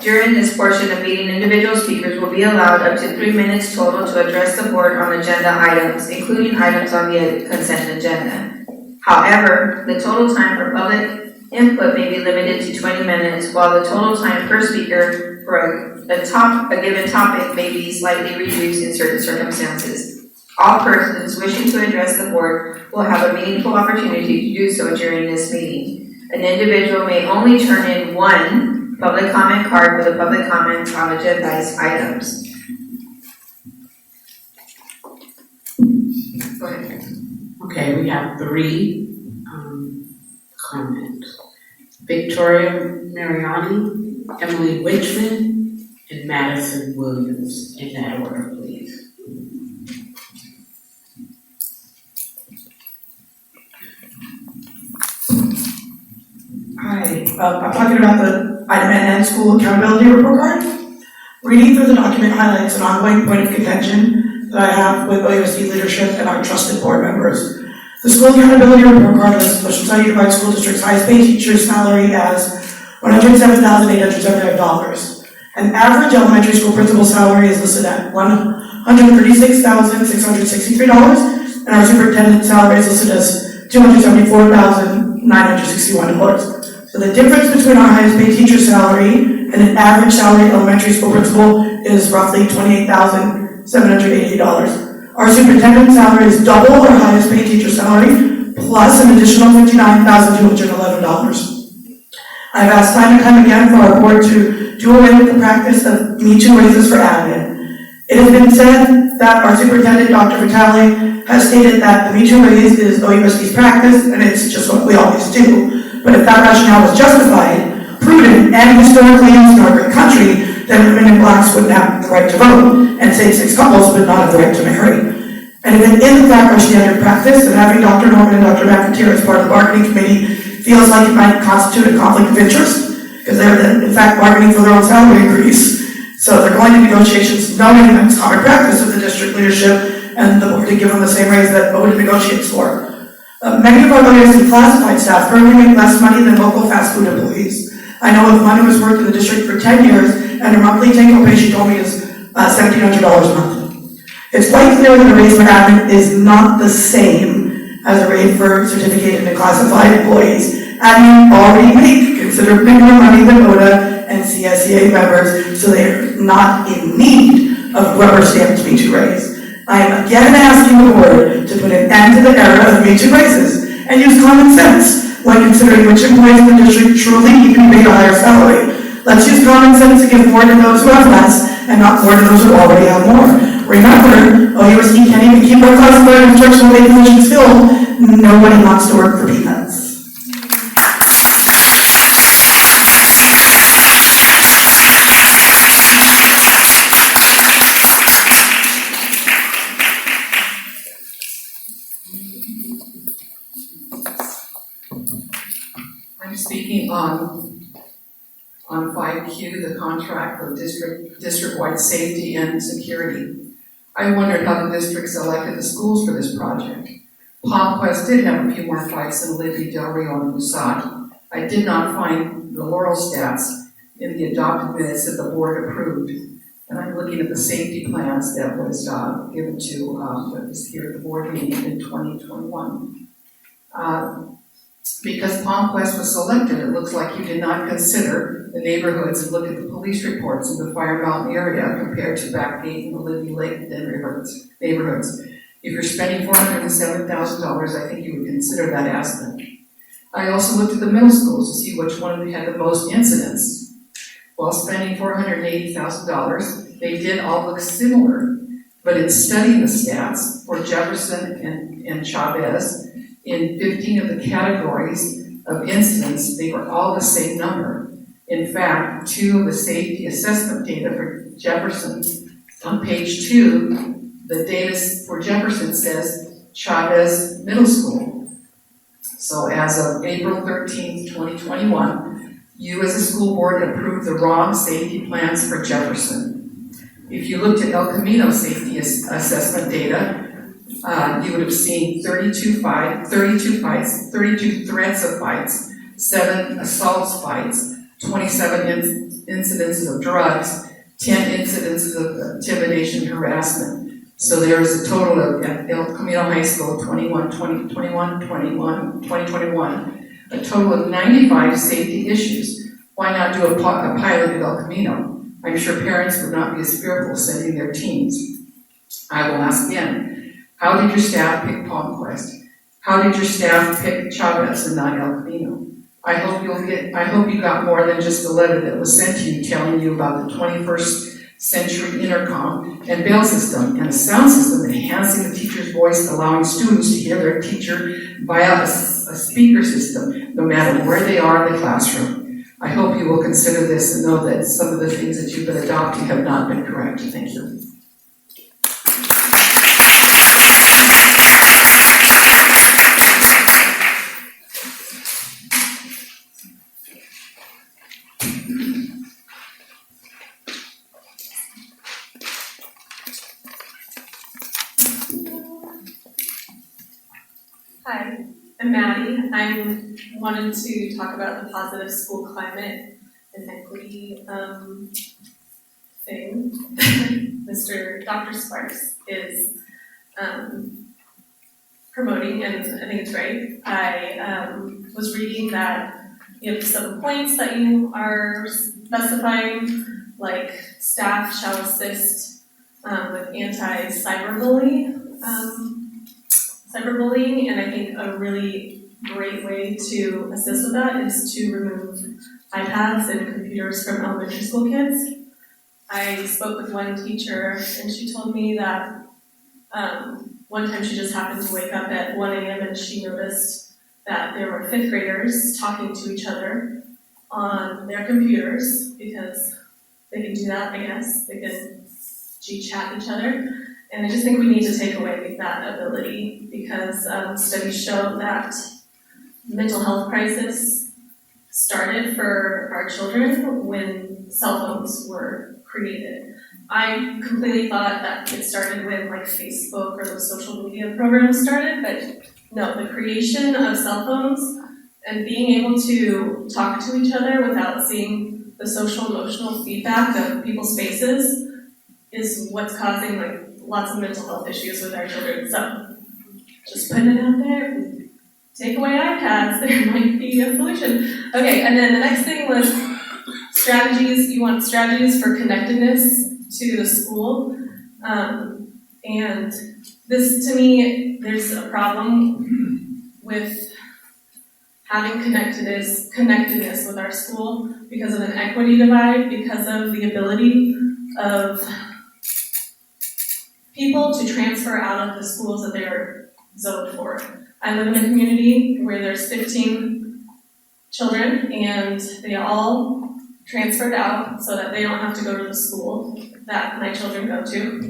During this portion of meeting, individual speakers will be allowed up to 3 minutes total to address the board on agenda items, including items on the consent agenda. However, the total time for public input may be limited to 20 minutes, while the total time per speaker for a given topic may be slightly reduced in certain circumstances. All persons wishing to address the board will have a meaningful opportunity to do so during this meeting. An individual may only turn in one public comment card for the public comment on agendized items. Go ahead. Okay, we have three comments. Victoria Mariani, Emily Wichman, and Madison Williams, in that order, please. Hi, I'm talking about the item NN School Accountability Report Card. Reading through the document highlights an ongoing point of contention that I have with OUSD leadership and our trusted board members. The School Accountability Report Card lists Oceanside Unified School District's highest paid teacher's salary as $107,875. An average elementary school principal salary is listed at $136,663, and our superintendent's salary is listed as $274,961. So the difference between our highest paid teacher salary and an average salary elementary school principal is roughly $28,788. Our superintendent's salary is double our highest paid teacher salary, plus an additional $59,211. I've asked time and time again for our board to do away with the practice of Me Too raises for admin. It has been said that our superintendent, Dr. Vitale, has stated that the Me Too raise is OUSD's practice and it's just what we always do. But if that rationale was justified, prudent, and historically used in our great country, then women and blacks wouldn't have the right to vote, and same-sex couples would not have the right to marry. And if it is in fact our standard practice, then having Dr. Norman and Dr. McIntyre as part of the bargaining committee feels like it might constitute a conflict of interest, because they're in fact bargaining for their own salary increase. So they're going to negotiations knowing that it's common practice of the district leadership and the board to give them the same raise that OUSD negotiates for. Many of our OUSD classified staff currently make less money than local fast food employees. I know of one who has worked in the district for 10 years, and her monthly take-home pay, she told me, is $1,700 a month. It's quite clear that a raise for admin is not the same as a raise for certificated and classified employees. Admin already make considerably more money than ODA and CSEA members, so they are not in need of rubber stamped Me Too raise. I am again asking the board to put an end to the era of Me Too raises and use common sense when considering which employees in the district truly need to be paid a higher salary. Let's use common sense to give more to those who have less and not more to those who already have more. Remember, OUSD can't even keep our classified instructional aid positions filled. Nobody wants to work for peanuts. I'm speaking on 5Q, the contract for district-wide safety and security. I wondered how the district selected the schools for this project. PopQuest did have a few more fights than Libby, Del Rio, and Musat. I did not find the Laurel stats in the adopted minutes that the board approved. And I'm looking at the safety plans that was given to us here at the board meeting in 2021. Because PalmQuest was selected, it looks like you did not consider the neighborhoods and look at the police reports in the Fire Mountain area compared to Backgate and the Libby Lake neighborhoods. If you're spending $407,000, I think you would consider that asset. I also looked at the middle schools to see which one had the most incidents. While spending $480,000, they did all look similar, but in studying the stats for Jefferson and Chavez, in 15 of the categories of incidents, they were all the same number. In fact, 2 of the safety assessment data for Jefferson, on page 2, the data for Jefferson says Chavez Middle School. So as of April 13th, 2021, you as a school board approved the wrong safety plans for Jefferson. If you looked at El Camino safety assessment data, you would have seen 32 threats of fights, 7 assaults fights, 27 incidences of drugs, 10 incidences of intimidation and harassment. So there is a total of, at El Camino High School, 2021, a total of 95 safety issues. Why not do a pilot at El Camino? I'm sure parents would not be as fearful sending their teens. I will ask again. How did your staff pick PalmQuest? How did your staff pick Chavez and not El Camino? I hope you got more than just a letter that was sent to you telling you about the 21st century intercom and bell system and a sound system enhancing the teacher's voice, allowing students to hear their teacher via a speaker system, no matter where they are in the classroom. I hope you will consider this and know that some of the things that you've been adopting have not been correct. Thank you. Hi, I'm Maddie. I wanted to talk about the positive school climate and equity thing Dr. Sparks is promoting, and I think it's great. I was reading that you have some points that you are specifying, like staff shall assist with cyberbullying, and I think a really great way to assist with that is to remove iPads and computers from elementary school kids. I spoke with one teacher and she told me that one time she just happened to wake up at 1 a.m. and she noticed that there were 5th graders talking to each other on their computers, because they can do that, I guess. They can G-chat each other. And I just think we need to take away that ability, because studies show that mental health crisis started for our children when cell phones were created. I completely thought that it started when like Facebook or those social media programs started, but no, the creation of cell phones and being able to talk to each other without seeing the social emotional feedback of people's faces is what's causing like lots of mental health issues with our children. So just putting it out there, if we take away iPads, there might be a solution. Okay, and then the next thing was strategies. You want strategies for connectedness to the school. And this, to me, there's a problem with having connectedness with our school because of an equity divide, because of the ability of people to transfer out of the schools that they're zoned for. I live in a community where there's 15 children and they all transferred out so that they don't have to go to the school that my children go to.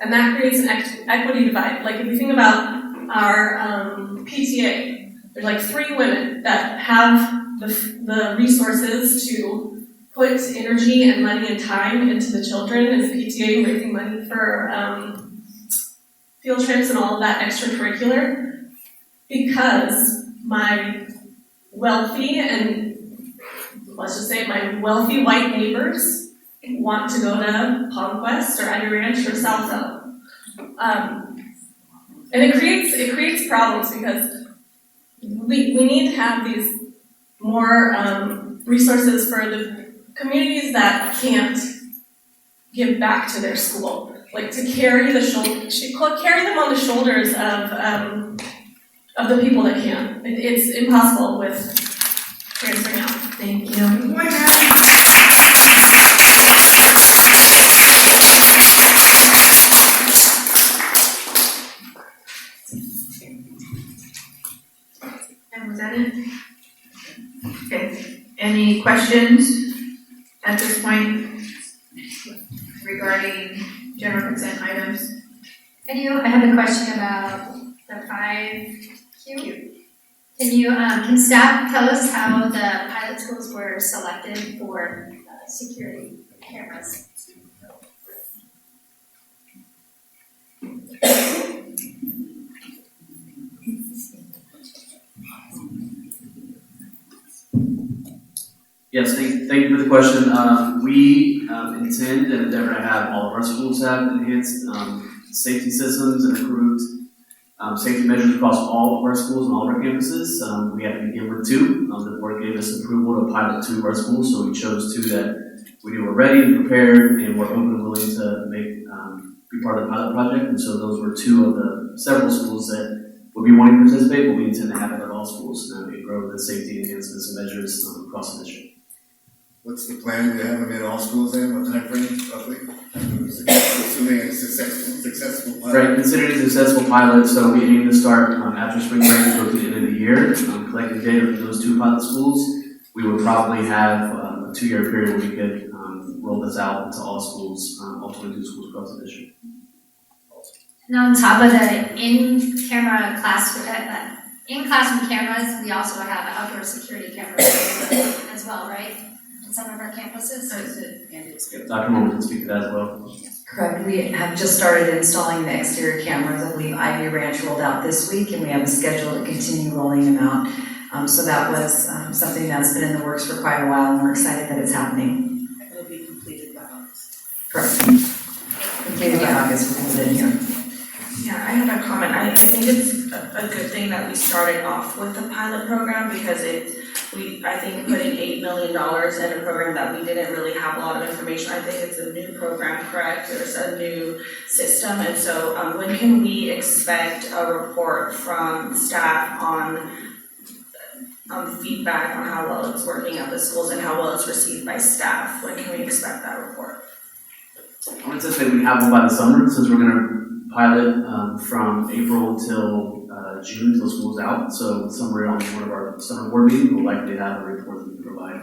And that creates an equity divide. Like if you think about our PTA, there's like 3 women that have the resources to put energy and money and time into the children and the PTA raising money for field trips and all of that extracurricular, because my wealthy and let's just say my wealthy white neighbors want to go to PalmQuest or Ivy Ranch or Southville. And it creates problems because we need to have these more resources for the communities that can't give back to their school, like to carry them on the shoulders of the people that can. It's impossible with transferring out. Thank you. And was that it? Okay. Any questions at this point regarding general consent items? I have a question about the 5Q. Can staff tell us how the pilot schools were selected for security cameras? Yes, thank you for the question. We intend and endeavor to have all of our schools have enhanced safety systems and improved safety measures across all of our schools and all of our campuses. We have to begin with 2. The board gave us approval to pilot 2 of our schools, so we chose 2 that we knew were ready and prepared and were open and willing to make be part of the pilot project, and so those were two of the several schools that would be wanting to participate, but we intend to have it at all schools, and grow the safety enhancements and measures across the district. What's the plan to have them in all schools then? What time frame roughly? Assuming it's successful pilot. Right, considered a successful pilot, so we aim to start after spring break and go to the end of the year, collecting data from those two pilot schools. We would probably have a 2-year period where we could roll this out into all schools, all 22 schools across the district. And on top of the in-camera in-classroom cameras, we also have outdoor security cameras as well, right? In some of our campuses. Dr. Moore can speak to that as well. Correct, we have just started installing the exterior cameras. I believe Ivy Ranch rolled out this week, and we have a schedule to continue rolling them out. So that was something that's been in the works for quite a while, and we're excited that it's happening. It will be completed by August. Correct. Completed by August, we'll put it in here. Yeah, I have a comment. I think it's a good thing that we started off with the pilot program because I think putting $8 million in a program that we didn't really have a lot of information. I think it's a new program, correct? There's a new system, and so when can we expect a report from staff on feedback on how well it's working at the schools and how well it's received by staff? When can we expect that report? I would anticipate we have one by the summer, since we're going to pilot from April until June until school's out. So somewhere on one of our summer board meetings, we'll likely have a report that we can provide.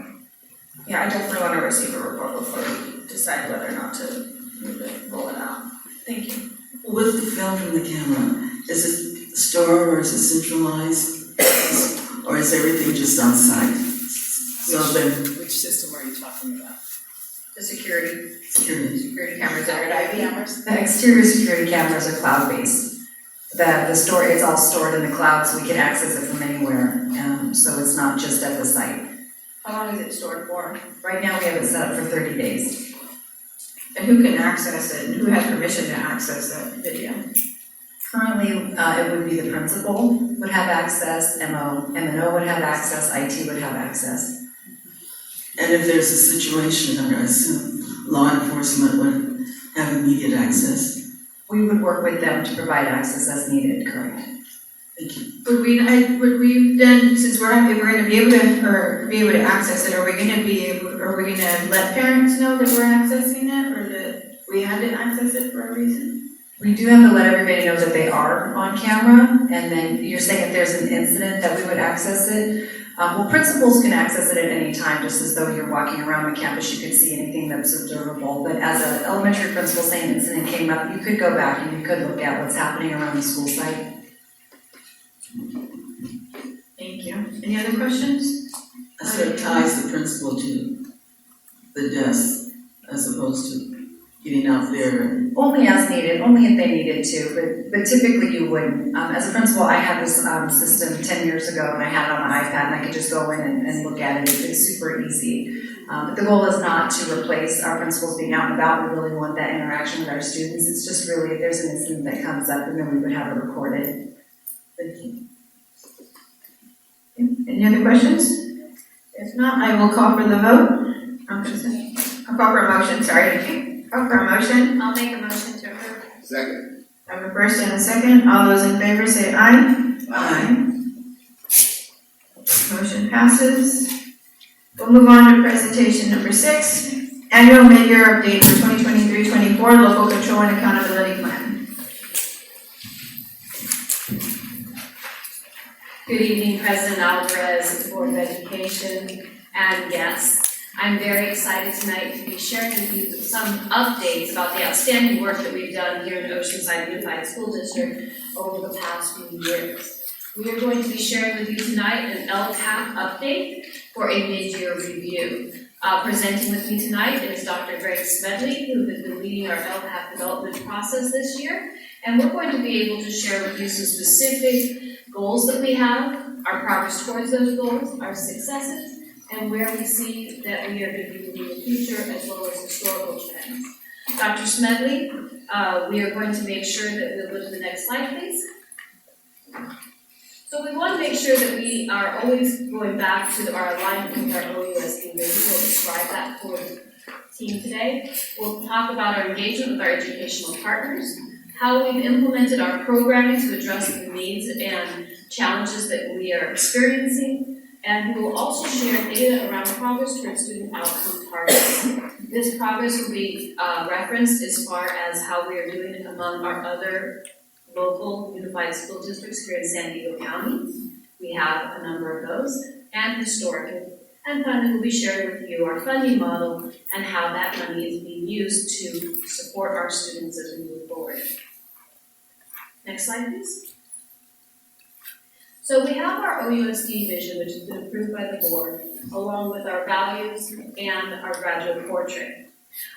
Yeah, I definitely want to receive a report before we decide whether or not to roll it out. Thank you. With the film from the camera, is it stored or is it centralized? Or is everything just on site? So then, Which system are you talking about? The security security. cameras that are at IBM. The exterior security cameras are cloud-based. It's all stored in the cloud, so we can access it from anywhere. So it's not just at the site. How long is it stored for? Right now, we have it set up for 30 days. And who can access it, and who has permission to access that video? Currently, it would be the principal would have access, M&O would have access, IT would have access. And if there's a situation, I assume law enforcement would have immediate access. We would work with them to provide access as needed, correct? Thank you. Would we then, since we're gonna be able to access it, are we gonna let parents know that we're accessing it, or that we had to access it for a reason? We do have to let everybody know that they are on camera, and then you're saying if there's an incident that we would access it. Well, principals can access it at any time, just as though you're walking around the campus, you could see anything that's observable. But as an elementary principal, say an incident came up, you could go back and you could look at what's happening around the school site. Thank you. Any other questions? So it ties the principal to the desk as opposed to getting out there and. Only as needed, only if they needed to, but typically you wouldn't. As a principal, I had this system 10 years ago, and I had it on an iPad, and I could just go in and look at it. It's super easy. But the goal is not to replace our principals being out and about. We really want that interaction with our students. It's just really if there's an incident that comes up, and then we would have it recorded. Thank you. Any other questions? If not, I will call for the vote. I'll call for a motion, sorry. Call for a motion. I'll make a motion to approve. Second. I have a first and a second. All those in favor say aye. Aye. Motion passes. We'll move on to presentation number 6, annual mid-year update for 2023-24 local control and accountability plan. Good evening, President Alvarez, Board of Education, and guests. I'm very excited tonight to be sharing with you some updates about the outstanding work that we've done here in Oceanside Unified School District over the past few years. We are going to be sharing with you tonight an LCAP update for a mid-year review. Presenting with me tonight is Dr. Greg Smedley, who has been leading our LCAP development process this year, and we're going to be able to share with you some specific goals that we have, our progress towards those goals, our successes, and where we see that we are going to be moving in the future, as well as historical trends. Dr. Smedley, we are going to make sure that we'll go to the next slide, please. So we want to make sure that we are always going back to our alignment with our OUSD. Maybe we'll describe that team today. We'll talk about our engagement with our educational partners, how we've implemented our programming to address the needs and challenges that we are experiencing, and we will also share data around progress towards student outcome targets. This progress will be referenced as far as how we are doing among our other local unified school districts here in San Diego County. We have a number of those, and historically. And finally, we'll be sharing with you our funding model and how that money is being used to support our students as we move forward. Next slide, please. So we have our OUSD vision, which has been approved by the board, along with our values and our graduate portrait.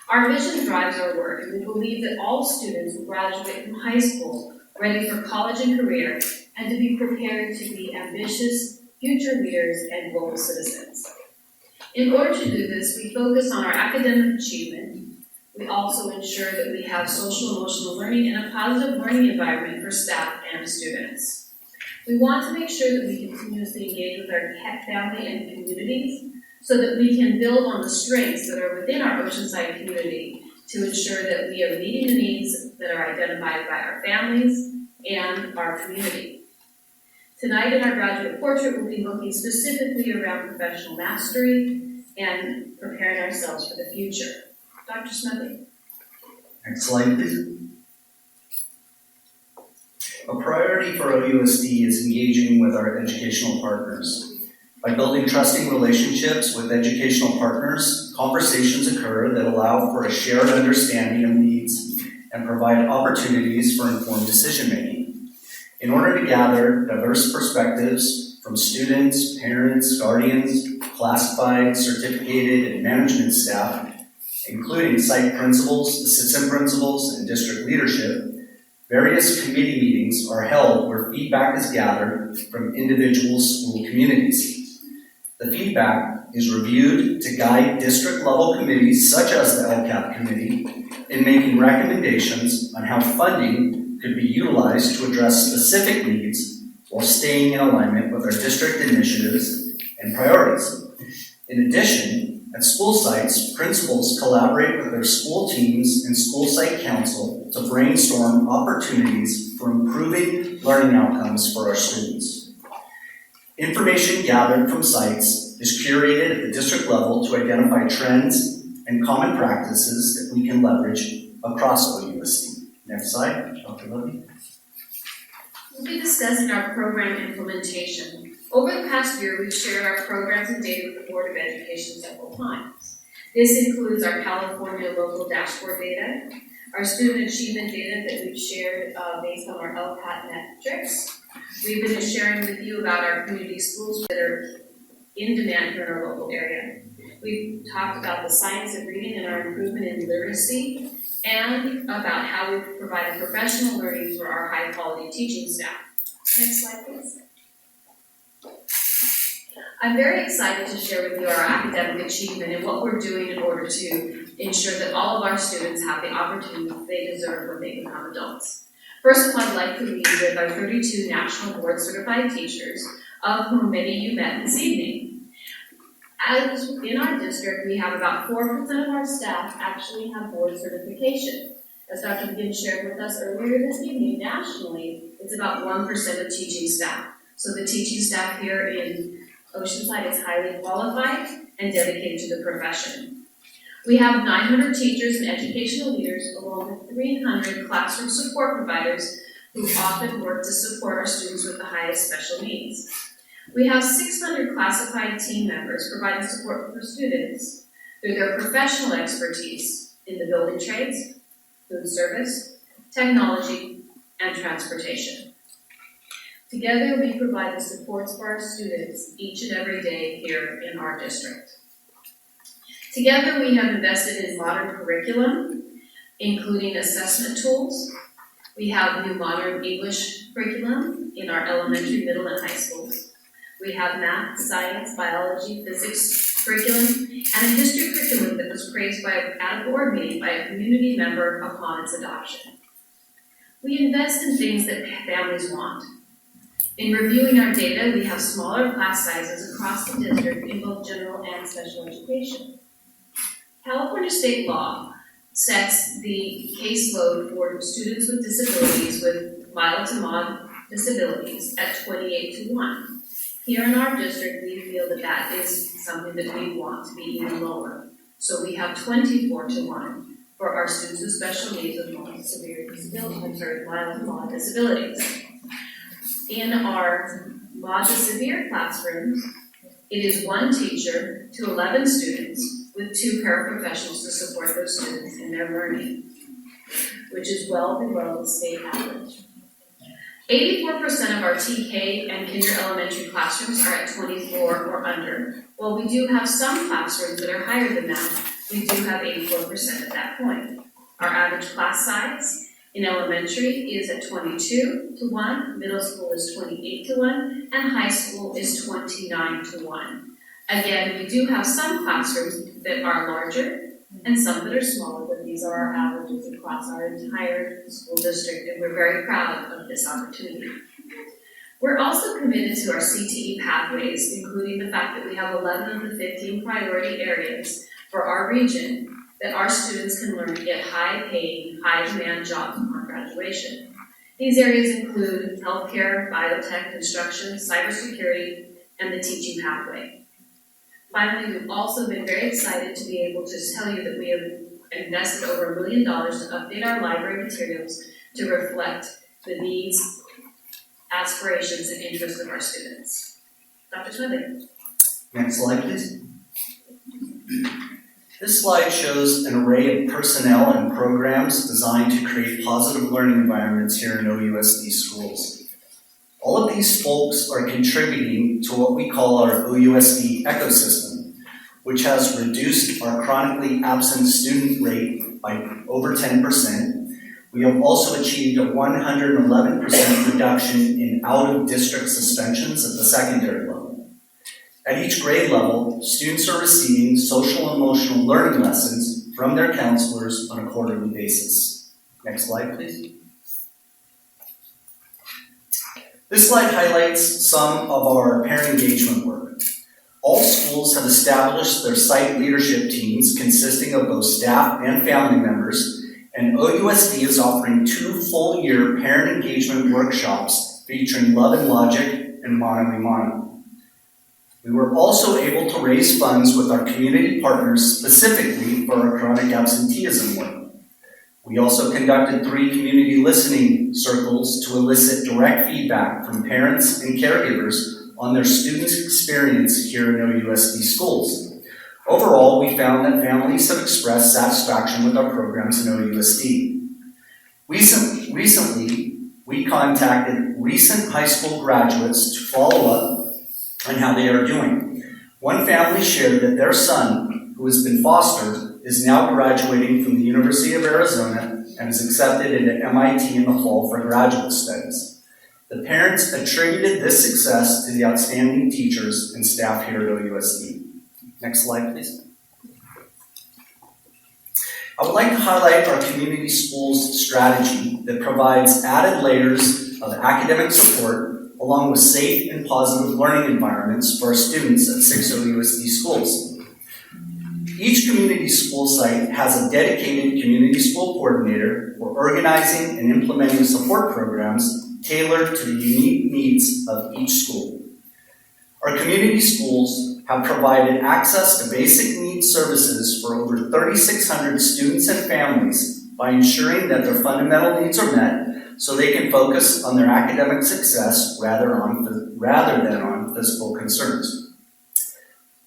Our vision drives our work, and we believe that all students will graduate from high school ready for college and career, and to be prepared to be ambitious future leaders and global citizens. In order to do this, we focus on our academic achievement. We also ensure that we have social emotional learning and a positive learning environment for staff and students. We want to make sure that we continuously engage with our family and communities so that we can build on the strengths that are within our Oceanside community to ensure that we are meeting the needs that are identified by our families and our community. Tonight in our graduate portrait, we'll be looking specifically around professional mastery and preparing ourselves for the future. Dr. Smedley. Next slide, please. A priority for OUSD is engaging with our educational partners. By building trusting relationships with educational partners, conversations occur that allow for a shared understanding of needs and provide opportunities for informed decision-making. In order to gather diverse perspectives from students, parents, guardians, classified, certificated, and management staff, including site principals, assistant principals, and district leadership, various committee meetings are held where feedback is gathered from individual school communities. The feedback is reviewed to guide district-level committees, such as the LCAP committee, in making recommendations on how funding could be utilized to address specific needs while staying in alignment with our district initiatives and priorities. In addition, at school sites, principals collaborate with their school teams and school site council to brainstorm opportunities for improving learning outcomes for our students. Information gathered from sites is curated at the district level to identify trends and common practices that we can leverage across OUSD. Next slide, Dr. Levy. We'll be discussing our program implementation. Over the past year, we've shared our programs and data with the Board of Education several times. This includes our California local dashboard data, our student achievement data that we've shared based on our LCAT metrics. We've been sharing with you about our community schools that are in demand here in our local area. We've talked about the science of reading and our improvement in literacy, and about how we provide professional learning for our high-quality teaching staff. Next slide, please. I'm very excited to share with you our academic achievement and what we're doing in order to ensure that all of our students have the opportunity they deserve when they become adults. First of all, I'd like to lead with our 32 National Board Certified teachers, of whom many of you met this evening. As in our district, we have about 4% of our staff actually have board certification. As Dr. McGinn shared with us earlier this evening, nationally, it's about 1% of teaching staff. So the teaching staff here in Oceanside is highly qualified and dedicated to the profession. We have 900 teachers and educational leaders, along with 300 classroom support providers who often work to support our students with the highest special needs. We have 600 classified team members providing support for students through their professional expertise in the building trades, food service, technology, and transportation. Together, we provide the supports for our students each and every day here in our district. Together, we have invested in modern curriculum, including assessment tools. We have new modern English curriculum in our elementary, middle, and high schools. We have math, science, biology, physics curriculum, and a history curriculum that was praised at a board meeting by a community member upon its adoption. We invest in things that families want. In reviewing our data, we have smaller class sizes across the district in both general and special education. California state law sets the caseload for students with disabilities with mild to moderate disabilities at 28-1. Here in our district, we feel that that is something that we want to be even lower. So we have 24-1 for our students with special needs with mild to severe disabilities, mild to moderate disabilities. In our mild to severe classrooms, it is 1 teacher to 11 students with 2 paraprofessionals to support those students in their learning, which is well below the state average. 84% of our TK and kinder elementary classrooms are at 24 or under. While we do have some classrooms that are higher than that, we do have 84% at that point. Our average class size in elementary is at 22-1, middle school is 28-1, and high school is 29-1. Again, we do have some classrooms that are larger and some that are smaller, but these are our averages across our entire school district, and we're very proud of this opportunity. We're also committed to our CTE pathways, including the fact that we have 11 of the 15 priority areas for our region that our students can learn to get high-paying, high-demand jobs upon graduation. These areas include healthcare, biotech, construction, cybersecurity, and the teaching pathway. Finally, we've also been very excited to be able to tell you that we have invested over $1 million to update our library materials to reflect the needs, aspirations, and interests of our students. Dr. Smithing. Next slide, please. This slide shows an array of personnel and programs designed to create positive learning environments here in OUSD schools. All of these folks are contributing to what we call our OUSD ecosystem, which has reduced our chronically absent student rate by over 10%. We have also achieved a 111% reduction in out-of-district suspensions at the secondary level. At each grade level, students are receiving social and emotional learning lessons from their counselors on a quarterly basis. Next slide, please. This slide highlights some of our parent engagement work. All schools have established their site leadership teams consisting of both staff and family members, and OUSD is offering 2 full-year parent engagement workshops featuring Love and Logic and Mano a Mano. We were also able to raise funds with our community partners specifically for our chronic absenteeism work. We also conducted 3 community listening circles to elicit direct feedback from parents and caregivers on their students' experience here in OUSD schools. Overall, we found that families have expressed satisfaction with our programs in OUSD. Recently, we contacted recent high school graduates to follow up on how they are doing. One family shared that their son, who has been fostered, is now graduating from the University of Arizona and is accepted into MIT in the fall for graduate studies. The parents attributed this success to the outstanding teachers and staff here at OUSD. Next slide, please. I would like to highlight our community schools strategy that provides added layers of academic support along with safe and positive learning environments for our students at 6 OUSD schools. Each community school site has a dedicated community school coordinator for organizing and implementing support programs tailored to the unique needs of each school. Our community schools have provided access to basic needs services for over 3,600 students and families by ensuring that their fundamental needs are met so they can focus on their academic success rather than on physical concerns.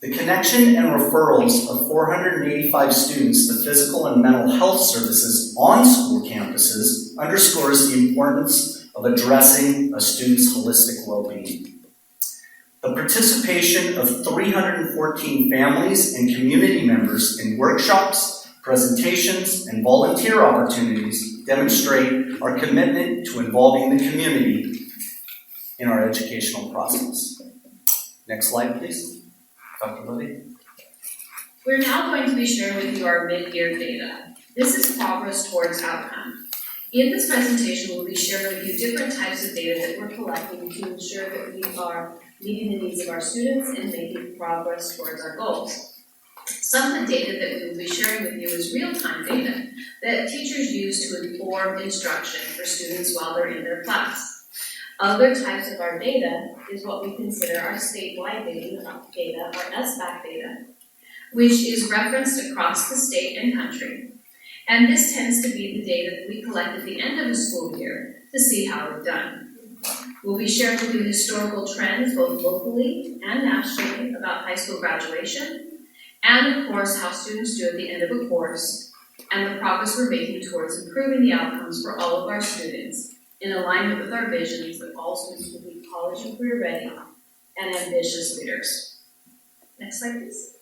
The connection and referrals of 485 students to physical and mental health services on school campuses underscores the importance of addressing a student's holistic well-being. The participation of 314 families and community members in workshops, presentations, and volunteer opportunities demonstrate our commitment to involving the community in our educational process. Next slide, please. Dr. Libby. We're now going to be sharing with you our mid-year data. This is progress towards outcome. In this presentation, we'll be sharing with you different types of data that we're collecting to ensure that we are meeting the needs of our students and making progress towards our goals. Some of the data that we will be sharing with you is real-time data that teachers use to inform instruction for students while they're in their class. Other types of our data is what we consider our statewide data, our SBAC data, which is referenced across the state and country. And this tends to be the data that we collect at the end of the school year to see how we've done. We'll be sharing with you historical trends both locally and nationally about high school graduation, and of course how students do at the end of a course, and the progress we're making towards improving the outcomes for all of our students in alignment with our visions that all students will be college and career ready and ambitious leaders. Next slide, please.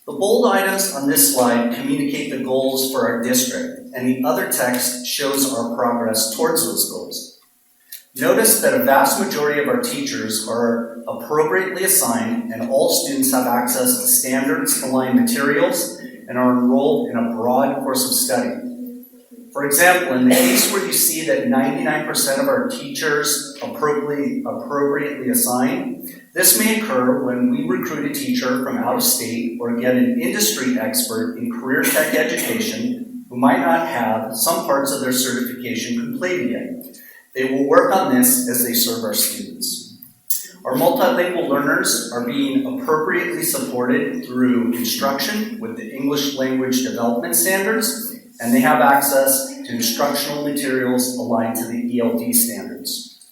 The bold items on this slide communicate the goals for our district, and the other text shows our progress towards those goals. Notice that a vast majority of our teachers are appropriately assigned, and all students have access to standards-aligned materials and are enrolled in a broad course of study. For example, in the case where you see that 99% of our teachers appropriately assigned, this may occur when we recruit a teacher from out of state or get an industry expert in career tech education who might not have some parts of their certification completed yet. They will work on this as they serve our students. Our multilingual learners are being appropriately supported through instruction with the English language development standards, and they have access to instructional materials aligned to the ELD standards.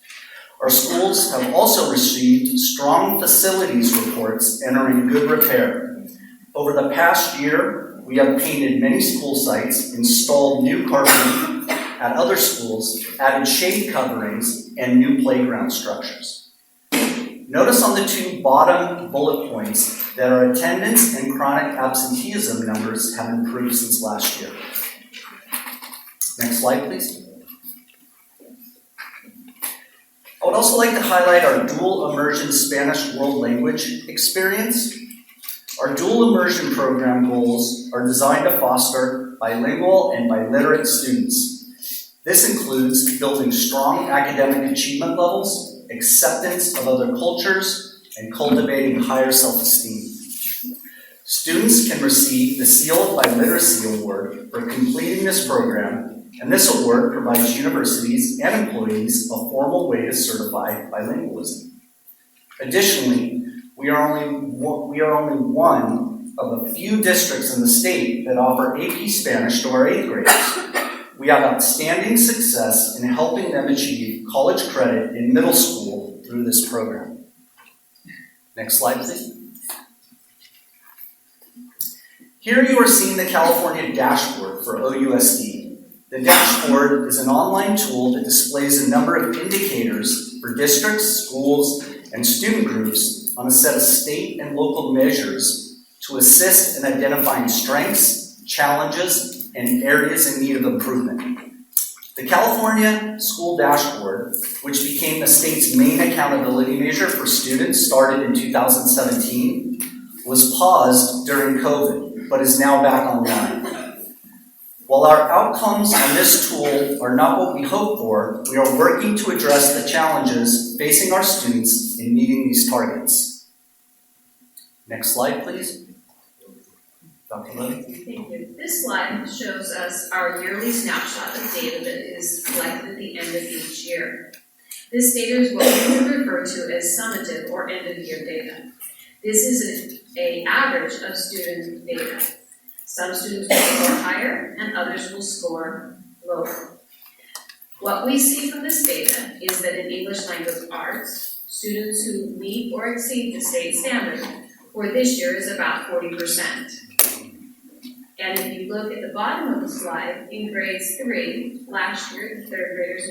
Our schools have also received strong facilities reports and are in good repair. Over the past year, we have painted many school sites, installed new carpeting at other schools, added shade coverings, and new playground structures. Notice on the two bottom bullet points that our attendance and chronic absenteeism numbers have improved since last year. Next slide, please. I would also like to highlight our dual immersion Spanish world language experience. Our dual immersion program goals are designed to foster bilingual and biliterate students. This includes building strong academic achievement levels, acceptance of other cultures, and cultivating higher self-esteem. Students can receive the Seal of Biliteracy Award for completing this program, and this award provides universities and employees a formal way to certify bilingualism. Additionally, we are only one of a few districts in the state that offer AP Spanish to our 8th graders. We have outstanding success in helping them achieve college credit in middle school through this program. Next slide, please. Here you are seeing the California dashboard for OUSD. The dashboard is an online tool that displays a number of indicators for districts, schools, and student groups on a set of state and local measures to assist in identifying strengths, challenges, and areas in need of improvement. The California School Dashboard, which became the state's main accountability measure for students, started in 2017, was paused during COVID, but is now back online. While our outcomes on this tool are not what we hoped for, we are working to address the challenges facing our students in meeting these targets. Next slide, please. Dr. Levy. Thank you. This slide shows us our yearly snapshot of data that is collected at the end of each year. This data is what we would refer to as summative or end-of-year data. This is an average of student data. Some students will score higher and others will score lower. What we see from this data is that in English language arts, students who meet or exceed the state standard for this year is about 40%. And if you look at the bottom of the slide, in grades 3, last year the 3rd graders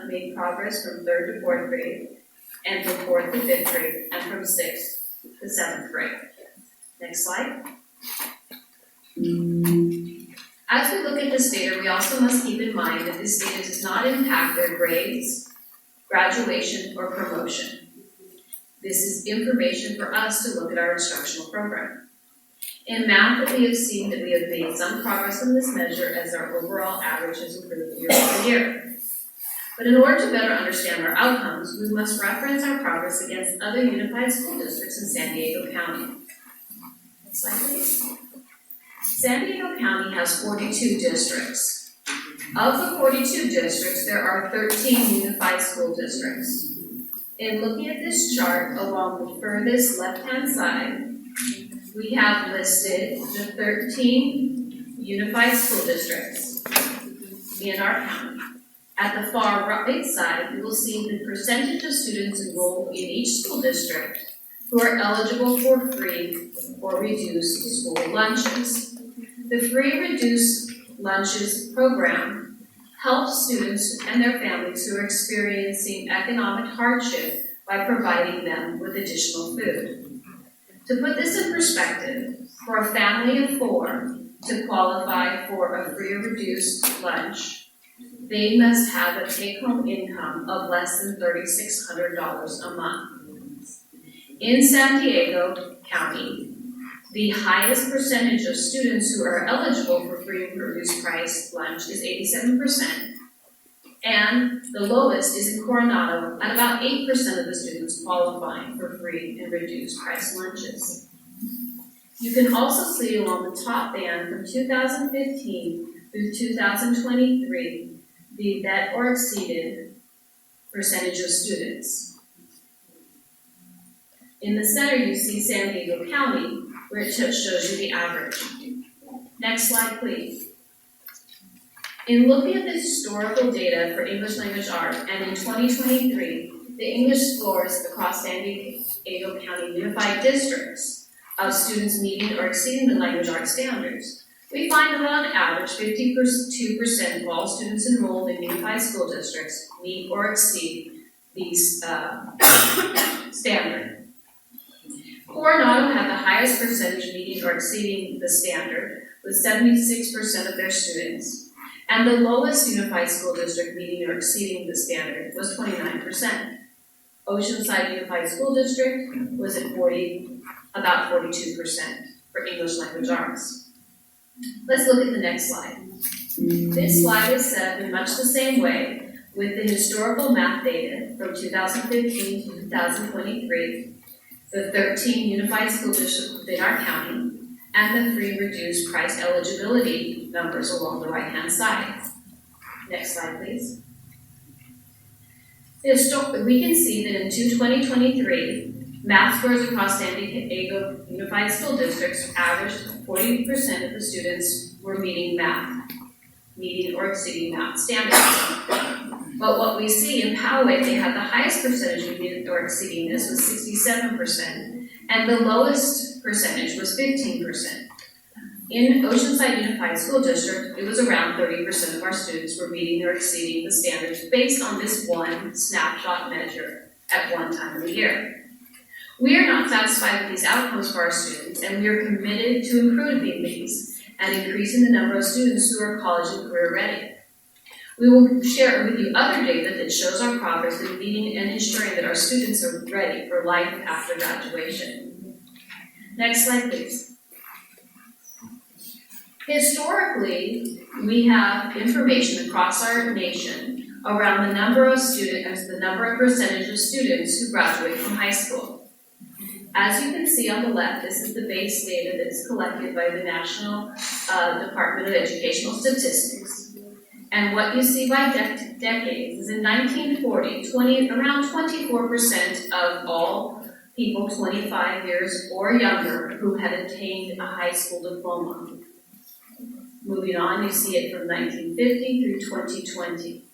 made progress from 3rd to 4th grade, and from 4th to 5th grade, and from 6th to 7th grade. Next slide. As we look at this data, we also must keep in mind that this data does not impact their grades, graduation, or promotion. This is information for us to look at our instructional program. In math, that we have seen that we have made some progress in this measure as our overall average has improved year over year. But in order to better understand our outcomes, we must reference our progress against other unified school districts in San Diego County. Next slide, please. San Diego County has 42 districts. Of the 42 districts, there are 13 unified school districts. In looking at this chart along the furthest left-hand side, we have listed the 13 unified school districts in our county. At the far right side, you will see the percentage of students enrolled in each school district who are eligible for free or reduced school lunches. The free reduced lunches program helps students and their families who are experiencing economic hardship by providing them with additional food. To put this in perspective, for a family of 4 to qualify for a free or reduced lunch, they must have a take-home income of less than $3,600 a month. In San Diego County, the highest percentage of students who are eligible for free and reduced price lunch is 87%, and the lowest is in Coronado at about 8% of the students qualifying for free and reduced price lunches. You can also see along the top band from 2015 through 2023 the met or exceeded percentage of students. In the center you see San Diego County, where it shows you the average. Next slide, please. In looking at the historical data for English language arts, and in 2023, the English scores across San Diego County unified districts of students meeting or exceeding the language arts standards, we find that on average, 52% of all students enrolled in unified school districts meet or exceed these standards. Coronado had the highest percentage meeting or exceeding the standard, with 76% of their students, and the lowest unified school district meeting or exceeding the standard was 29%. Oceanside Unified School District was at about 42% for English language arts. Let's look at the next slide. This slide is set up in much the same way with the historical math data from 2015 to 2023, the 13 unified school districts within our county, and the free reduced price eligibility numbers along the right-hand side. Next slide, please. We can see that in 2023, math scores across San Diego Unified School Districts averaged 40% of the students were meeting or exceeding math standards. But what we see in Poway, they had the highest percentage of meeting or exceeding this was 67%, and the lowest percentage was 15%. In Oceanside Unified School District, it was around 30% of our students were meeting or exceeding the standards based on this one snapshot measure at one time of the year. We are not satisfied with these outcomes for our students, and we are committed to improving these and increasing the number of students who are college and career ready. We will share with you other data that shows our progress in meeting and ensuring that our students are ready for life after graduation. Next slide, please. Historically, we have information across our nation around the number of percentage of students who graduate from high school. As you can see on the left, this is the base data that is collected by the National Department of Educational Statistics. And what you see by decades is in 1940, around 24% of all people 25 years or younger who had attained a high school diploma. Moving on, you see it from 1950 through 2020.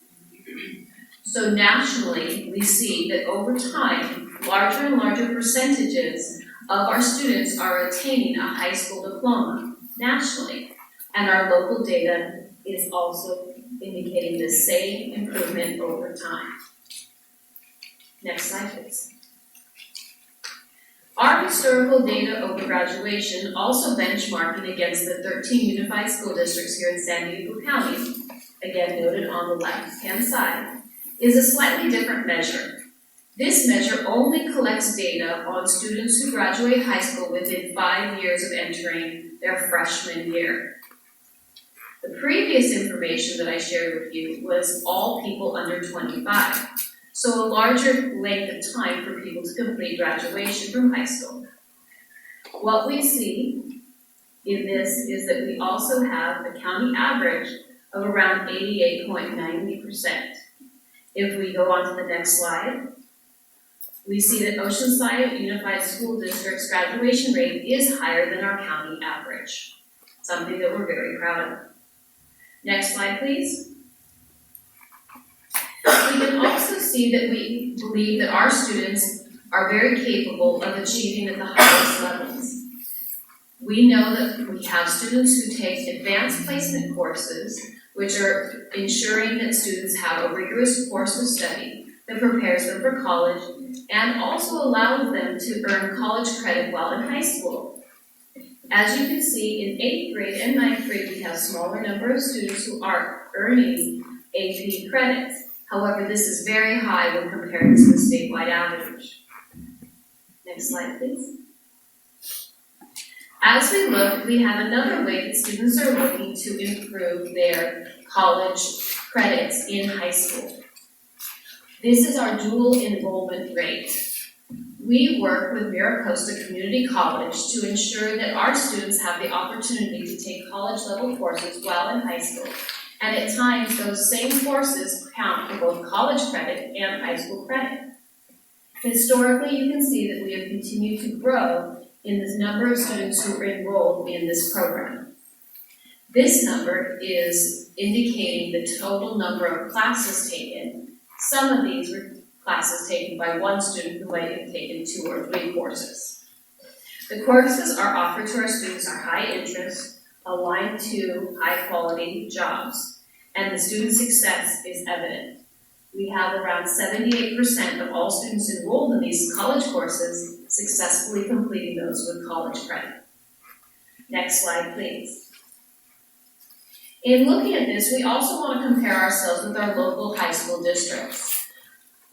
So nationally, we see that over time, larger and larger percentages of our students are attaining a high school diploma nationally. And our local data is also indicating the same improvement over time. Next slide, please. Our historical data over graduation, also benchmarking against the 13 unified school districts here in San Diego County, again noted on the left-hand side, is a slightly different measure. This measure only collects data on students who graduate high school within 5 years of entering their freshman year. The previous information that I shared with you was all people under 25, so a larger length of time for people to complete graduation from high school. What we see in this is that we also have a county average of around 88.90%. If we go on to the next slide, we see that Oceanside Unified School District's graduation rate is higher than our county average, something that we're very proud of. Next slide, please. We can also see that we believe that our students are very capable of achieving at the highest levels. We know that we have students who take advanced placement courses, which are ensuring that students have a rigorous course of study that prepares them for college and also allows them to earn college credit while in high school. As you can see, in 8th grade and 9th grade, we have a smaller number of students who are earning AP credits. However, this is very high when compared to the statewide average. Next slide, please. As we look, we have another way that students are looking to improve their college credits in high school. This is our dual enrollment rate. We work with Miracosta Community College to ensure that our students have the opportunity to take college-level courses while in high school. And at times, those same courses count for both college credit and high school credit. Historically, you can see that we have continued to grow in the number of students who are enrolled in this program. This number is indicating the total number of classes taken. Some of these were classes taken by one student who might have taken 2 or 3 courses. The courses are offered to our students are high interest, aligned to high quality jobs, and the student success is evident. We have around 78% of all students enrolled in these college courses successfully completing those with college credit. Next slide, please. In looking at this, we also want to compare ourselves with our local high school districts.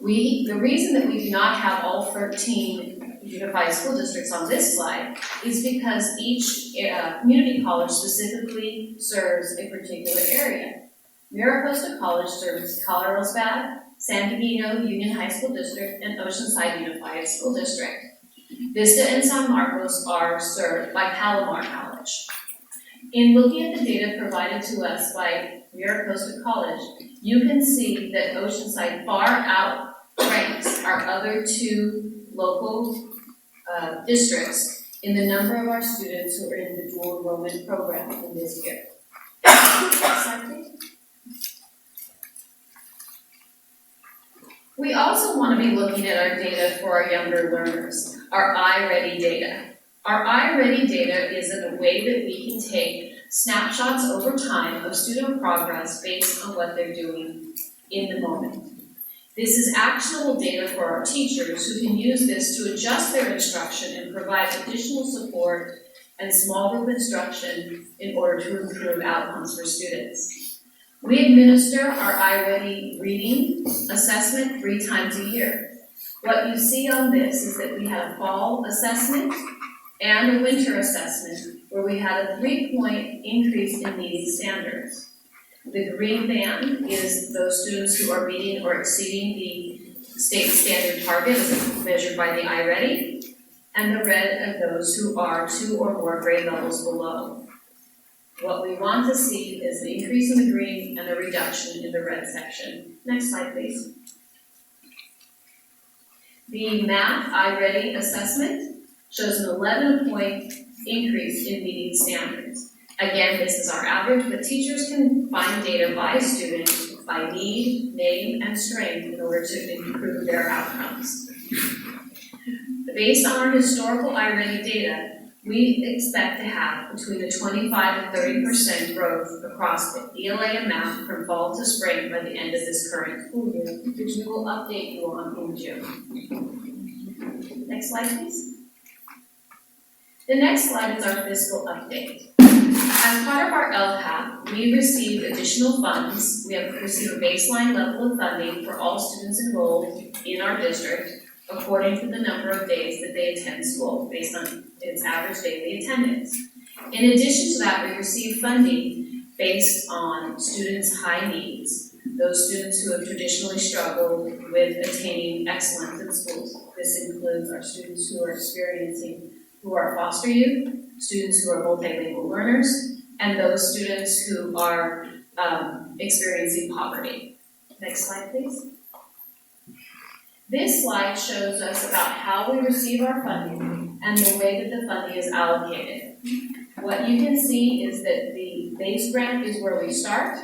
The reason that we do not have all 13 unified school districts on this slide is because each community college specifically serves a particular area. Miracosta College serves Carlsbad, San Bernardino Union High School District, and Oceanside Unified School District. Vista and San Marcos are served by Palomar College. In looking at the data provided to us by Miracosta College, you can see that Oceanside far outranks our other 2 local districts in the number of our students who are in the dual enrollment program in this year. Next slide, please. We also want to be looking at our data for our younger learners, our iReady data. Our iReady data is a way that we can take snapshots over time of student progress based on what they're doing in the moment. This is actionable data for our teachers who can use this to adjust their instruction and provide additional support and small group instruction in order to improve outcomes for students. We administer our iReady reading assessment 3 times a year. What you see on this is that we had a fall assessment and a winter assessment where we had a 3-point increase in meeting standards. The green band is those students who are meeting or exceeding the state standard target as measured by the iReady, and the red of those who are 2 or more grade levels below. What we want to see is the increase in the green and the reduction in the red section. Next slide, please. The math iReady assessment shows an 11-point increase in meeting standards. Again, this is our average, but teachers can find data by student, by need, name, and strength in order to improve their outcomes. Based on our historical iReady data, we expect to have between a 25 and 30% growth across the ELA and math from fall to spring by the end of this current school year, which we will update you on in June. Next slide, please. The next slide is our fiscal update. As part of our LCAP, we received additional funds. We have received a baseline level of funding for all students enrolled in our district according to the number of days that they attend school based on its average daily attendance. In addition to that, we received funding based on students' high needs, those students who have traditionally struggled with attaining excellence in schools. This includes our students who are foster youth, students who are multilingual learners, and those students who are experiencing poverty. Next slide, please. This slide shows us about how we receive our funding and the way that the funding is allocated. What you can see is that the base grant is where we start.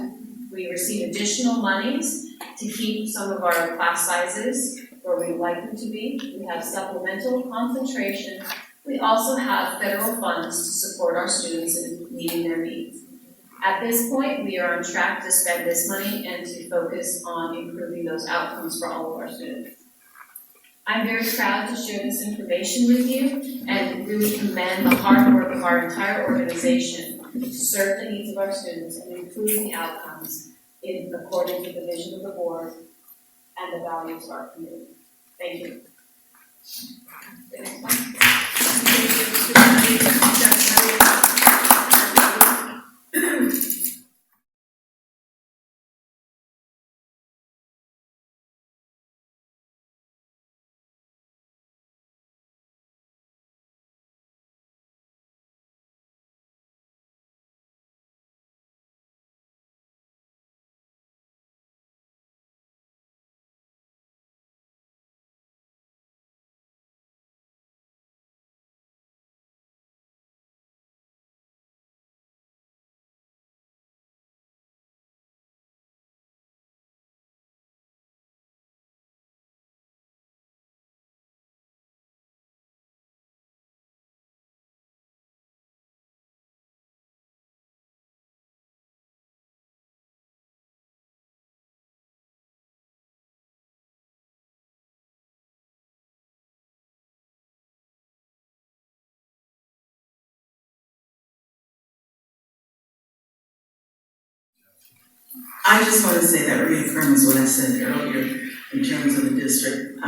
We receive additional monies to keep some of our class sizes where we'd like them to be. We have supplemental concentration. We also have federal funds to support our students in meeting their needs. At this point, we are on track to spend this money and to focus on improving those outcomes for all of our students. I'm very proud to share this information with you and really commend the hard work of our entire organization to serve the needs of our students and improve the outcomes in accordance with the vision of the board and the values of our community. Thank you. I just want to say that reaffirms what I said earlier in terms of the district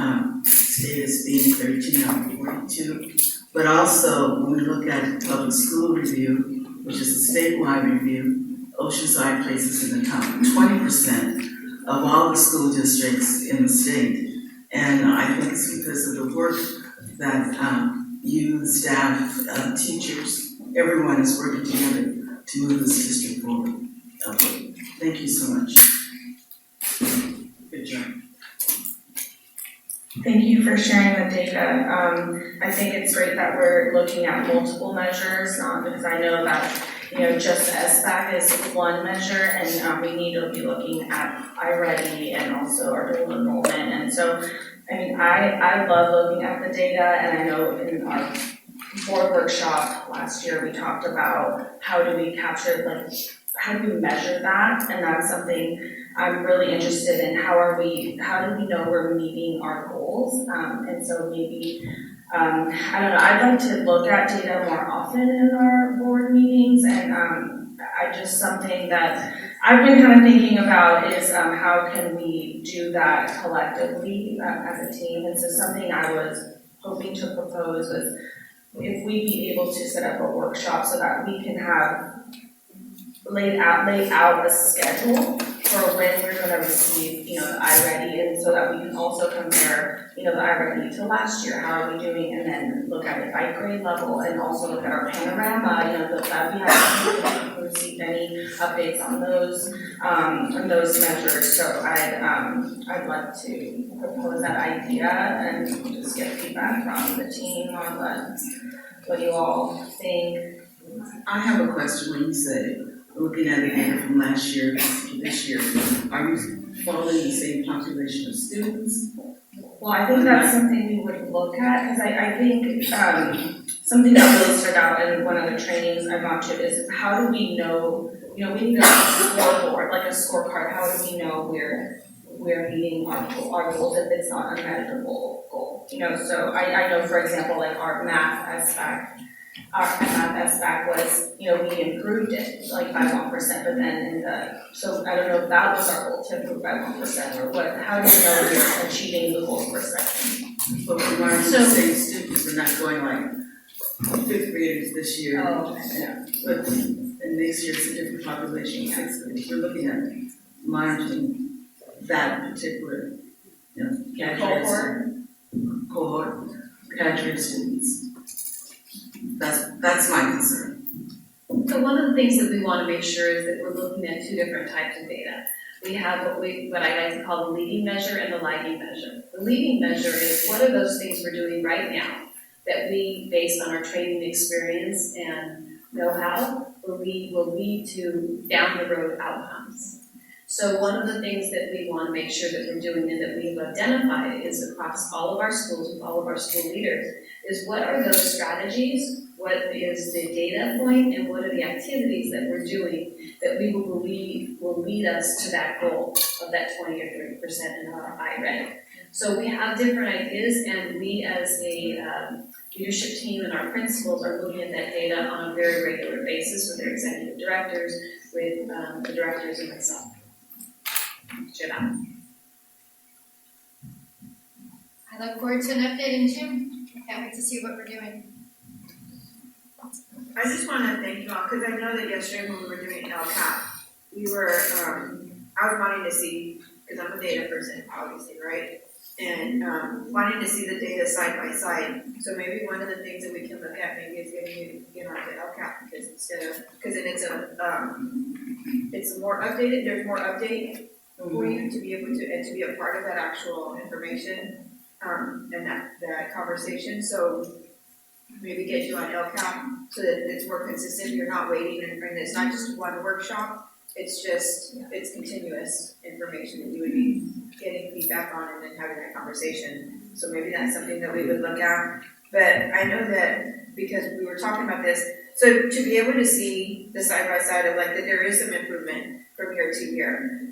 status being 13 out of 42. But also, when we look at the public school review, which is a statewide review, Oceanside places in the top 20% of all the school districts in the state. And I think it's because of the work that you, staff, teachers, everyone is working together to move this district forward. Okay. Thank you so much. Good job. Thank you for sharing the data. I think it's great that we're looking at multiple measures, because I know that, just SBAC is one measure, and we need to be looking at iReady and also our dual enrollment. And so, I love looking at the data, and I know in our board workshop last year, we talked about how do we capture, how do we measure that? And that's something I'm really interested in. How do we know we're meeting our goals? And so maybe, I don't know, I'd like to look at data more often in our board meetings, and something that I've been kind of thinking about is how can we do that collectively as a team. And so something I was hoping to propose was if we'd be able to set up a workshop so that we can have lay out a schedule for when we're going to receive, the iReady, and so that we can also compare, the iReady to last year. How are we doing? And then look at it by grade level, and also look at our panorama. That we haven't received any updates on those measures. So I'd like to propose that idea and just get feedback from the team on what you all think. I have a question when you say looking at the data from last year to this year. Are you following the same population of students? Well, I think that's something we would look at, because I think something that really stood out in one of the trainings I've gone to is how do we know, we need a scoreboard, like a scorecard. How do we know we're meeting our goals if it's not a measurable goal? So I know, for example, like our math SBAC was, we improved it by 1%, but then so I don't know if that was our goal, to improve by 1% or what. How do we know we're achieving the goals we're setting? But we learned the same students, we're not going fifth graders this year. Oh, Yeah, but, and next year it's a different population, sixth graders. We're looking at monitoring that particular, cohort, graduate students. That's my concern. So one of the things that we want to make sure is that we're looking at two different types of data. We have what I like to call the leading measure and the lagging measure. The leading measure is what are those things we're doing right now that we, based on our training experience and know-how, will lead to down the road outcomes. So one of the things that we want to make sure that we're doing and that we've identified is across all of our schools with all of our school leaders is what are those strategies, what is the data point, and what are the activities that we're doing that we will believe will lead us to that goal of that 20 or 30% in our IRED. So we have different ideas, and we as a leadership team and our principals are looking at that data on a very regular basis with their executive directors, with the directors and myself. I look forward to an update in June. I can't wait to see what we're doing. I just want to thank you all, because I know that yesterday when we were doing LCAP, we were, I was wanting to see, because I'm a data person, obviously, right? And wanting to see the data side by side. So maybe one of the things that we can look at maybe is getting you to get onto LCAP, because instead of, because then it's more updated, there's more update for you to be able to, and to be a part of that actual information and that conversation. So maybe get you on LCAP so that it's more consistent. You're not waiting, and it's not just one workshop. It's just, it's continuous information that you would be getting feedback on and then having that conversation. So maybe that's something that we would look at. But I know that because we were talking about this, so to be able to see the side by side of like that there is some improvement from year to year,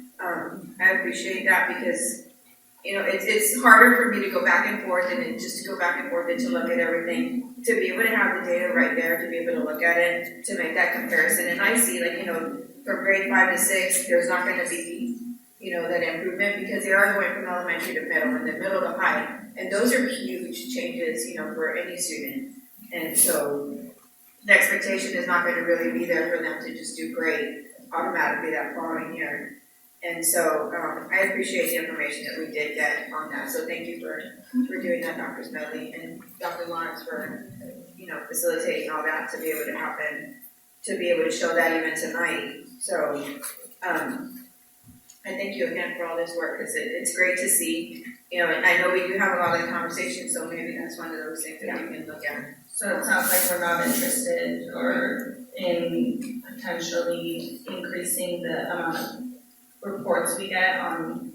I appreciate that because it's harder for me to go back and forth and just to go back and forth and to look at everything, to be able to have the data right there, to be able to look at it, to make that comparison. And I see from grade 5 to 6, there's not going to be, that improvement because they are going from elementary to middle and then middle to high. And those are huge changes, for any student. And so the expectation is not going to really be there for them to just do great automatically that following year. And so I appreciate the information that we did get on that. So thank you for doing that, Dr. Smedley, and Dr. Lawrence for, facilitating all that to be able to happen, to be able to show that even tonight. So I thank you again for all this work because it's great to see, and I know we do have a lot of conversations, so maybe that's one of those things that we can look at. So it sounds like we're not interested or in potentially increasing the amount of reports we get on.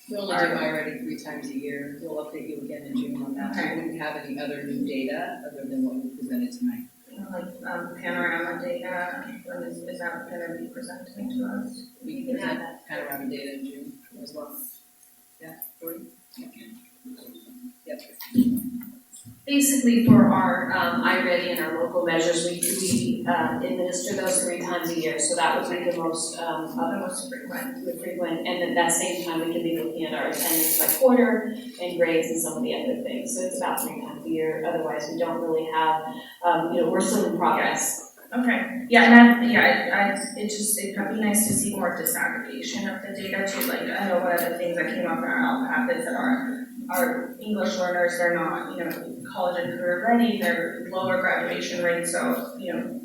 We only do IRED 3 times a year. We'll update you again in June on that. Okay. We wouldn't have any other new data other than what we presented tonight. Like panorama data, when is that going to be presented to us? We can present panorama data in June as well. Yeah, Jordy? Yep. Basically, for our IRED and our local measures, we administer those 3 times a year. So that would be the most frequent. And at that same time, we can be looking at our attendance by quarter and grades and some of the other things. So it's about 3 times a year. Otherwise, we don't really have. We're still in progress. Okay. Yeah, and it'd be nice to see more disaggregation of the data too. Like I know one of the things that came up in our LPAP is that our English learners, they're not, college and career ready, they're lower graduation rates, so,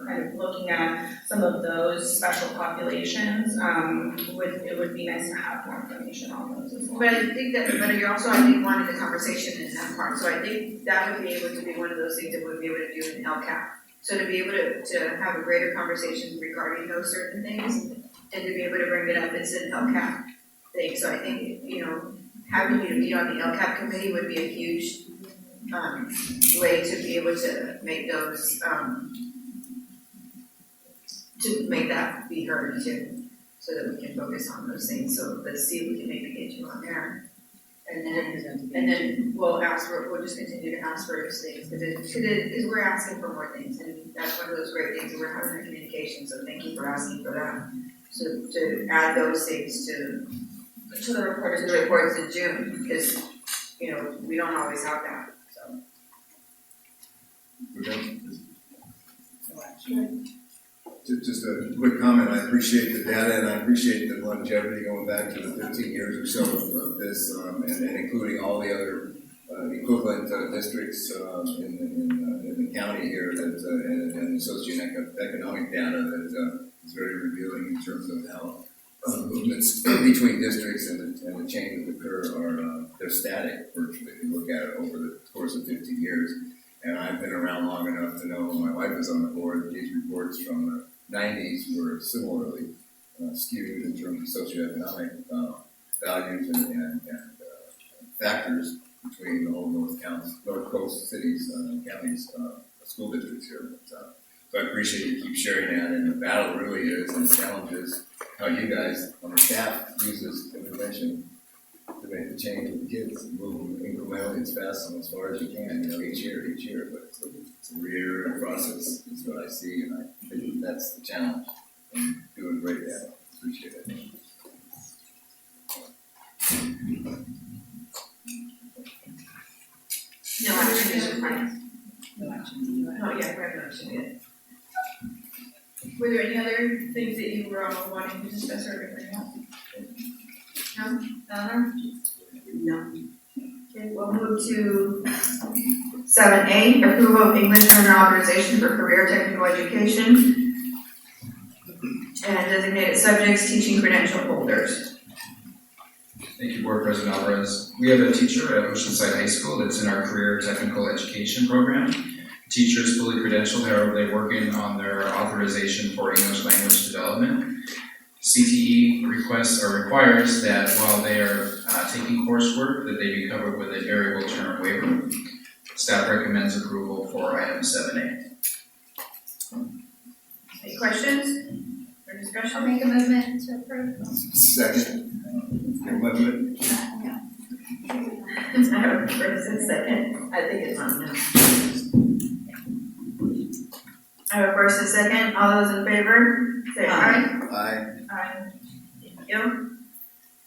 kind of looking at some of those special populations, it would be nice to have more information on those as well. But I think but you're also, I think, wanting the conversation in that part. So I think that would be able to be one of those things that we'd be able to do in LCAP. So to be able to have a greater conversation regarding those certain things and to be able to bring it up as an LCAP thing. So I think, having you be on the LCAP committee would be a huge way to be able to make those, to make that be heard too, so that we can focus on those things. So let's see if we can maybe get you on there. And then we'll just continue to ask for those things because we're asking for more things, and that's one of those great things that we're having that communication. So thank you for asking for that. So to add those things to the reports in June, because we don't always have that. So Just a quick comment, I appreciate the data and I appreciate the longevity going back to the 15 years or so of this, and including all the other equivalent districts in the county here that, and socioeconomic data that is very revealing in terms of how movements between districts and the changes that occur are they're static virtually if you look at it over the course of 15 years. And I've been around long enough to know, my wife is on the board, these reports from the 90s were similarly skewed in terms of socioeconomic values and factors between the whole North Coast cities and counties, school districts here. So I appreciate you keep sharing that, and the battle really is, and the challenge is how you guys on the staff use this information to make the change with the kids, and move them incrementally as fast and as far as you can, each year, but it's a reiterative process is what I see, and I think that's the challenge, and you're doing great at it. Appreciate it. No action is required. No action. Oh, yeah, we have no action yet. Were there any other things that you were all wanting to discuss or bring up? No? Eleanor? No. Okay, we'll move to 7A, approval of English learner authorization for career technical education and designated subjects, teaching credential holders. Thank you, Board President Alvarez. We have a teacher at Oceanside High School that's in our career technical education program. The teacher is fully credentialed, however, they're working on their authorization for English language development. CTE requests or requires that while they are taking coursework that they be covered with a variable term waiver. Staff recommends approval for item 7A. Any questions or discussion? I'll make a movement to approve. Second. Amendment. I have a first and second. I think it's on now. I have a first and second. All those in favor, say aye. Aye. Aye. Thank you.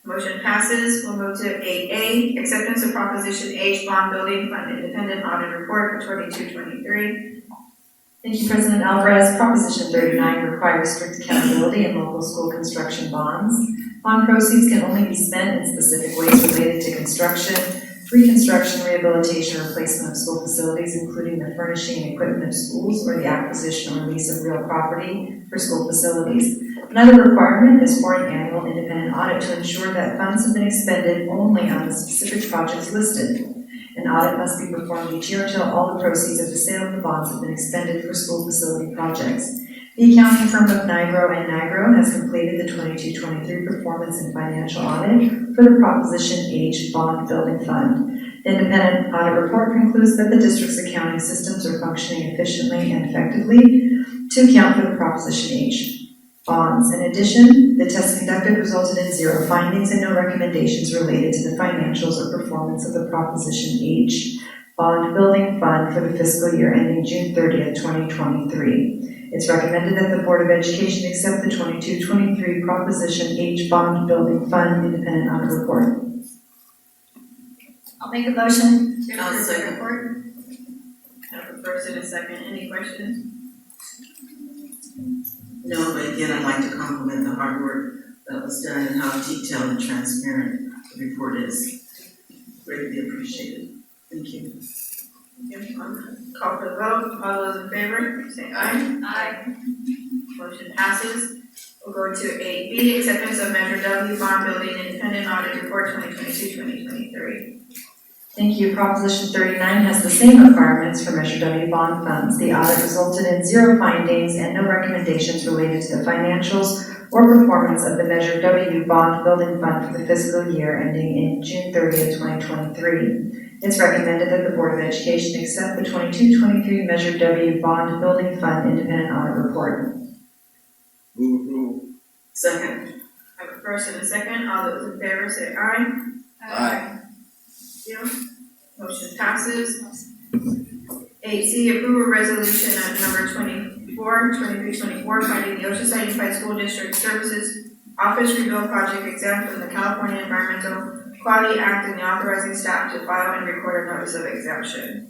Motion passes. We'll move to 8A, acceptance of Proposition H, Bond Building Fund Independent Audit Report for 22-23. Thank you, President Alvarez. Proposition 39 requires strict accountability in local school construction bonds. Bond proceeds can only be spent in specific ways related to construction, reconstruction, rehabilitation, or replacement of school facilities, including the furnishing and equipment of schools or the acquisition or lease of real property for school facilities. Another requirement is for an annual independent audit to ensure that funds have been expended only on the specific projects listed. An audit must be performed each year until all the proceeds of the sale of the bonds have been expended for school facility projects. The accounting firm of Nigro & Nigro has completed the 22-23 performance and financial audit for the Proposition H Bond Building Fund. The independent audit report concludes that the district's accounting systems are functioning efficiently and effectively to account for the Proposition H bonds. In addition, the test conducted resulted in 0 findings and no recommendations related to the financials or performance of the Proposition H Bond Building Fund for the fiscal year ending June 30th, 2023. It's recommended that the Board of Education accept the 22-23 Proposition H Bond Building Fund Independent Audit Report. I'll make a motion to I'll approve the second. report. I have a first and a second. Any questions? No, but again, I'd like to compliment the hard work that was done and how detailed and transparent the report is. Greatly appreciated. Thank you. Call for the vote. All those in favor, say aye. Aye. Motion passes. We'll go to 8B, acceptance of Measure W Bond Building Independent Audit Report 2022-2023. Thank you. Proposition 39 has the same requirements for Measure W bond funds. The audit resulted in 0 findings and no recommendations related to the financials or performance of the Measure W bond building fund for the fiscal year ending in June 30th, 2023. It's recommended that the Board of Education accept the 22-23 Measure W bond building fund independent audit report. Move approval. Second. I have a first and a second. All those in favor say aye. Aye. Thank you. Motion passes. 8C, approval resolution number 2324, finding the Oceanside Unified School District Services Office Rebuild Project exempt from the California Environmental Quality Act and the authorizing staff to file and record a notice of exemption.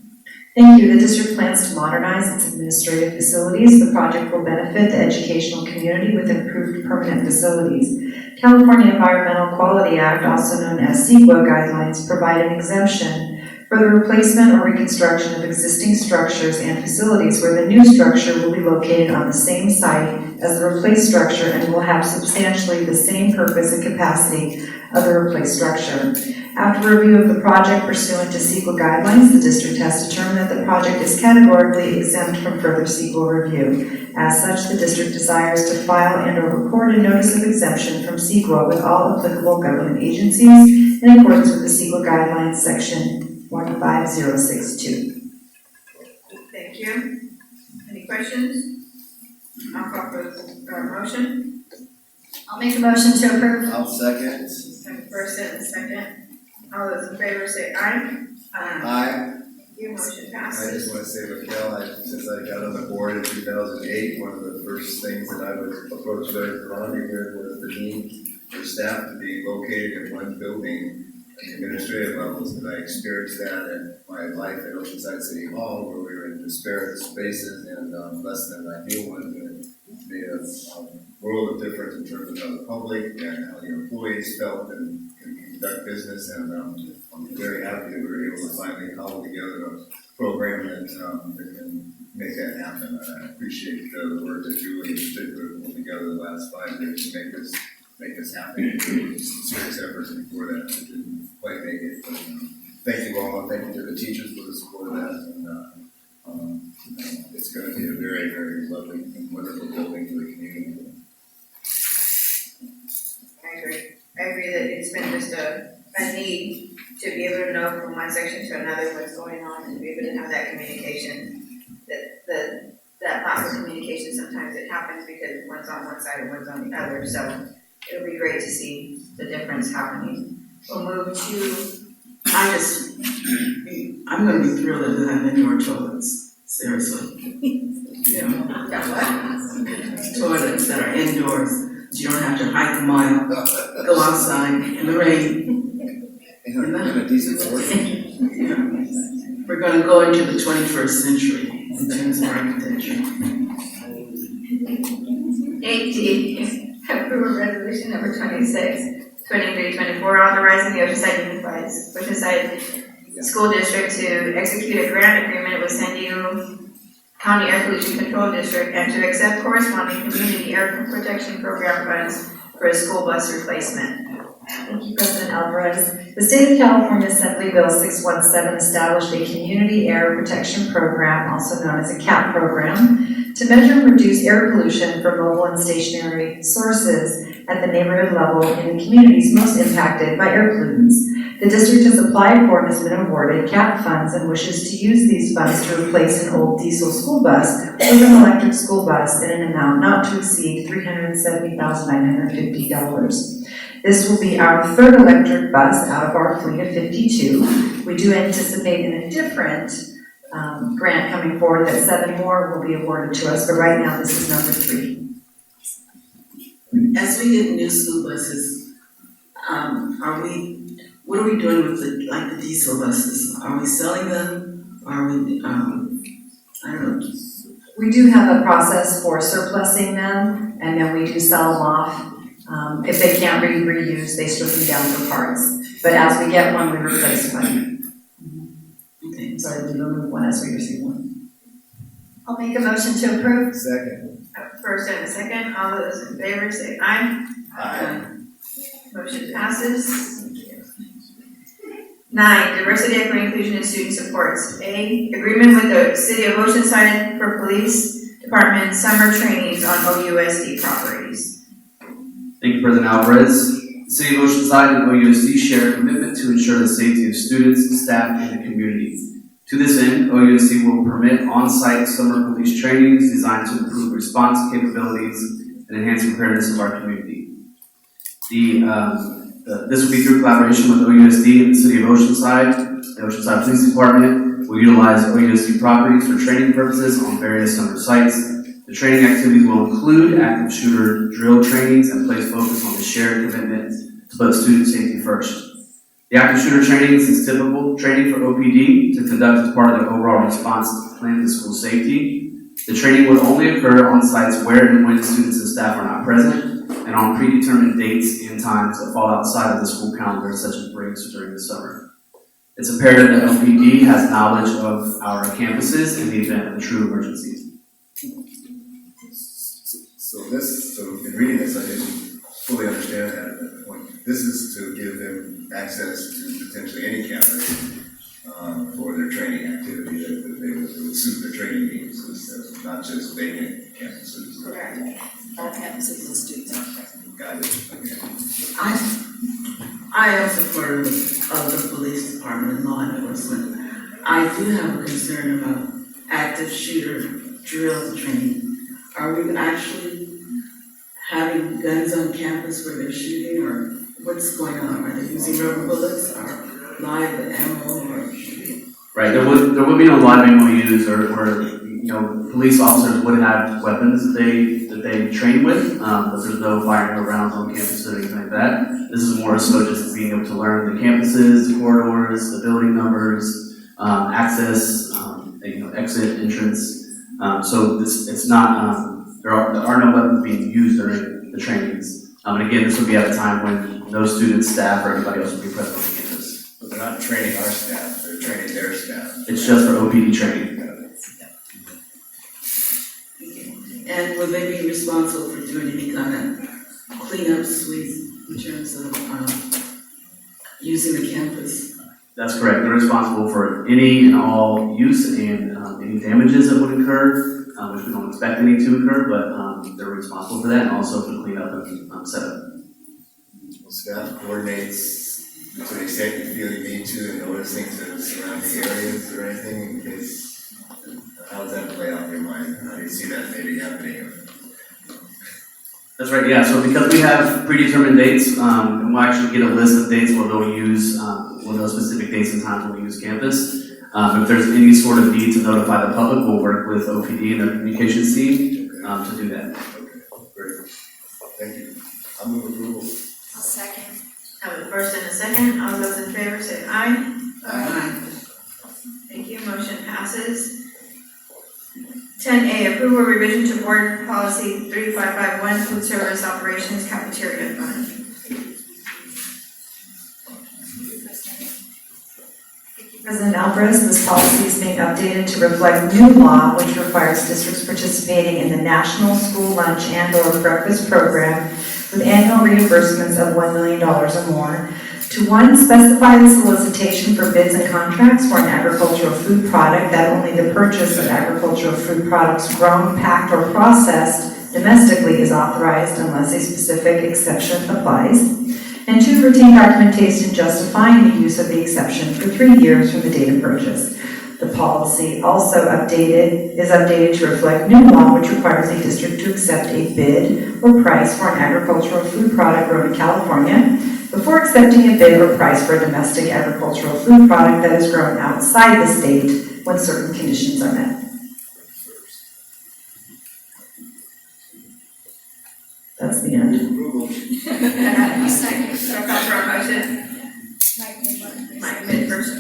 Thank you. The district plans to modernize its administrative facilities. The project will benefit the educational community with improved permanent facilities. California Environmental Quality Act, also known as CEQA guidelines, provide an exemption for the replacement or reconstruction of existing structures and facilities where the new structure will be located on the same site as the replaced structure and will have substantially the same purpose and capacity of the replaced structure. After review of the project pursuant to CEQA guidelines, the district has determined that the project is categorically exempt from further CEQA review. As such, the district desires to file and/or record a notice of exemption from CEQA with all applicable government agencies in accordance with the CEQA guidelines, section 15062. Thank you. Any questions? I'll call for the motion. I'll make a motion to approve. I'll second. First and second. All those in favor say aye. Aye. Your motion I passes. just want to say, Raquel, since I got on the board in 2008, one of the first things that I would approach Larry Ferrandi with was the need for staff to be located in one building at the administrative levels, and I experienced that in my life at Oceanside City Hall, where we were in disparate spaces and less than ideal ones, and it made a world of difference in terms of how the public and how the employees felt and conduct business, and I'm very happy that we were able to finally cobble together a program that can make that happen. I appreciate the work that Julie in particular pulled together the last 5 years to make this happen. Serious efforts before that didn't quite make it. But, thank you all, and thank you to the teachers for the support of that. And it's going to be a very, very lovely and wonderful building for the community. I agree that it's been just a need to be able to know from one section to another what's going on and to be able to have that communication. That lack of communication, sometimes it happens because one's on one side and one's on the other. So it'll be great to see the difference happening. We'll move to. I'm going to be thrilled if they have indoor toilets. Seriously. Toilets that are indoors. You don't have to hike a mile, go outside in the rain. In a decent We're going to go into the 21st century in terms of architecture. 8D, approve resolution number 26, 2324, authorizing the Oceanside School District to execute a grant agreement with San Diego County Air Pollution Control District and to accept corresponding community air protection program funds for a school bus replacement. Thank you, President Alvarez. The State of California Assembly Bill 617 established a Community Air Protection Program, also known as a CAP program, to measure and reduce air pollution from mobile and stationary sources at the neighborhood level in the communities most impacted by air pollutants. The district has applied for and has been awarded CAP funds and wishes to use these funds to replace an old diesel school bus with an electric school bus in an amount not to exceed $370,950. This will be our third electric bus out of our fleet of 52. We do anticipate in a different grant coming forward that 7 more will be awarded to us, but right now this is number 3. As we get new school buses, what are we doing with the diesel buses? Are we selling them? Are we, I don't know. We do have a process for surplusing them, and then we do sell them off. If they can't be reused, they strip them down for parts. But as we get one, we replace one. Okay, sorry, we remove one as we receive one. I'll make a motion to approve. Second. First and a second, all those in favor say aye. Aye. Motion passes. 9, diversity, equity, inclusion, and student supports. A, agreement with the City of Oceanside for Police Department summer trainings on OUSD properties. Thank you, President Alvarez. The City of Oceanside and OUSD share a commitment to ensure the safety of students, staff, and the community. To this end, OUSD will permit on-site summer police trainings designed to improve response capabilities and enhance preparedness of our community. This will be through collaboration with OUSD and the City of Oceanside. The Oceanside Police Department will utilize OUSD properties for training purposes on various summer sites. The training activities will include active shooter drill trainings and place focus on the shared commitment to put student safety first. The active shooter training is typical training for OPD to conduct as part of their overall response plan to school safety. The training would only occur on sites where and when students and staff are not present, and on predetermined dates and times that fall outside of the school calendar, such as breaks or during the summer. It's imperative that OPD has knowledge of our campuses in the event of a true emergency. So in reading this, I didn't fully understand that at that point. This is to give them access to potentially any campus for their training activity that they would suit their training needs, not just vacant campuses. Correct. All campuses and students are present. Got it. Okay. I am supportive of the police department and law enforcement. I do have a concern about active shooter drills training. Are we actually having guns on campus where they're shooting, or what's going on? Are they using rubber bullets or live ammo or? Right, there would be no live ammo used, or police officers would have weapons that they train with, but there's no firing of rounds on campus or anything like that. This is more so just being able to learn the campuses, the corridors, the building numbers, access, exit, entrance. So it's not, there are no weapons being used during the trainings. And again, this would be at a time when no students, staff, or anybody else would be present on campus. But they're not training our staff, they're training their staff. It's just for OPD training. And will they be responsible for doing any kind of cleanup sweeps in terms of using the campus? That's correct. They're responsible for any and all use and any damages that would occur, which we don't expect any to occur, but they're responsible for that, and also for cleanup and setup. Staff coordinates to the extent you feel you need to, and noticing to surrounding areas or anything in case. How does that play out in your mind? How do you see that maybe happening? That's right, yeah. So because we have predetermined dates, and we'll actually get a list of dates where they'll use, we'll know specific dates and times when we use campus. If there's any sort of need to notify the public, we'll work with OPD and their communications team to do that. Okay, great. Thank you. I'll move approval. I'll second. Have a first and a second. All those in favor say aye. Aye. Thank you. Motion passes. 10A, approval revision to board policy 3551, food service operations cafeteria fund. President Alvarez, this policy is being updated to reflect new law which requires districts participating in the National School Lunch and/or Breakfast Program with annual reimbursements of $1 million or more to one, specify the solicitation for bids and contracts for an agricultural food product that only the purchase of agricultural food products grown, packed, or processed domestically is authorized unless a specific exception applies. And two, retain documentation justifying the use of the exception for 3 years from the date of purchase. The policy also is updated to reflect new law which requires a district to accept a bid or price for an agricultural food product grown in California before accepting a bid or price for a domestic agricultural food product that is grown outside the state when certain conditions are met. That's the end. Second. So call for a motion. Mike made first.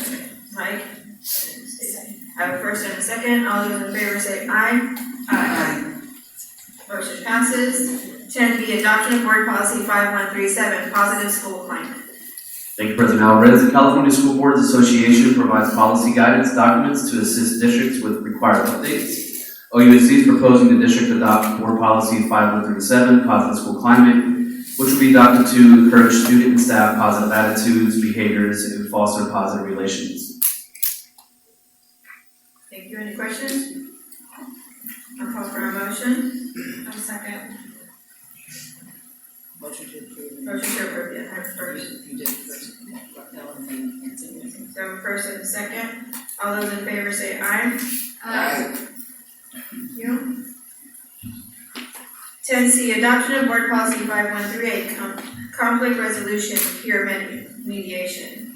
Mike. I have a first and a second. All those in favor say aye. Aye. Motion passes. 10B, adoption of board policy 5137, positive school climate. Thank you, President Alvarez. The California School Boards Association provides policy guidance documents to assist districts with required updates. OUSD is proposing the district adopt board policy 5137, positive school climate, which will be adopted to encourage student and staff positive attitudes, behaviors, and foster positive relations. Thank you. Any questions? I'll call for a motion. I'll second. Motion to approve, yeah, first. You did first. So first and a second. All those in favor say aye. Aye. Thank you. 10C, adoption of board policy 5138, conflict resolution, peer mediation.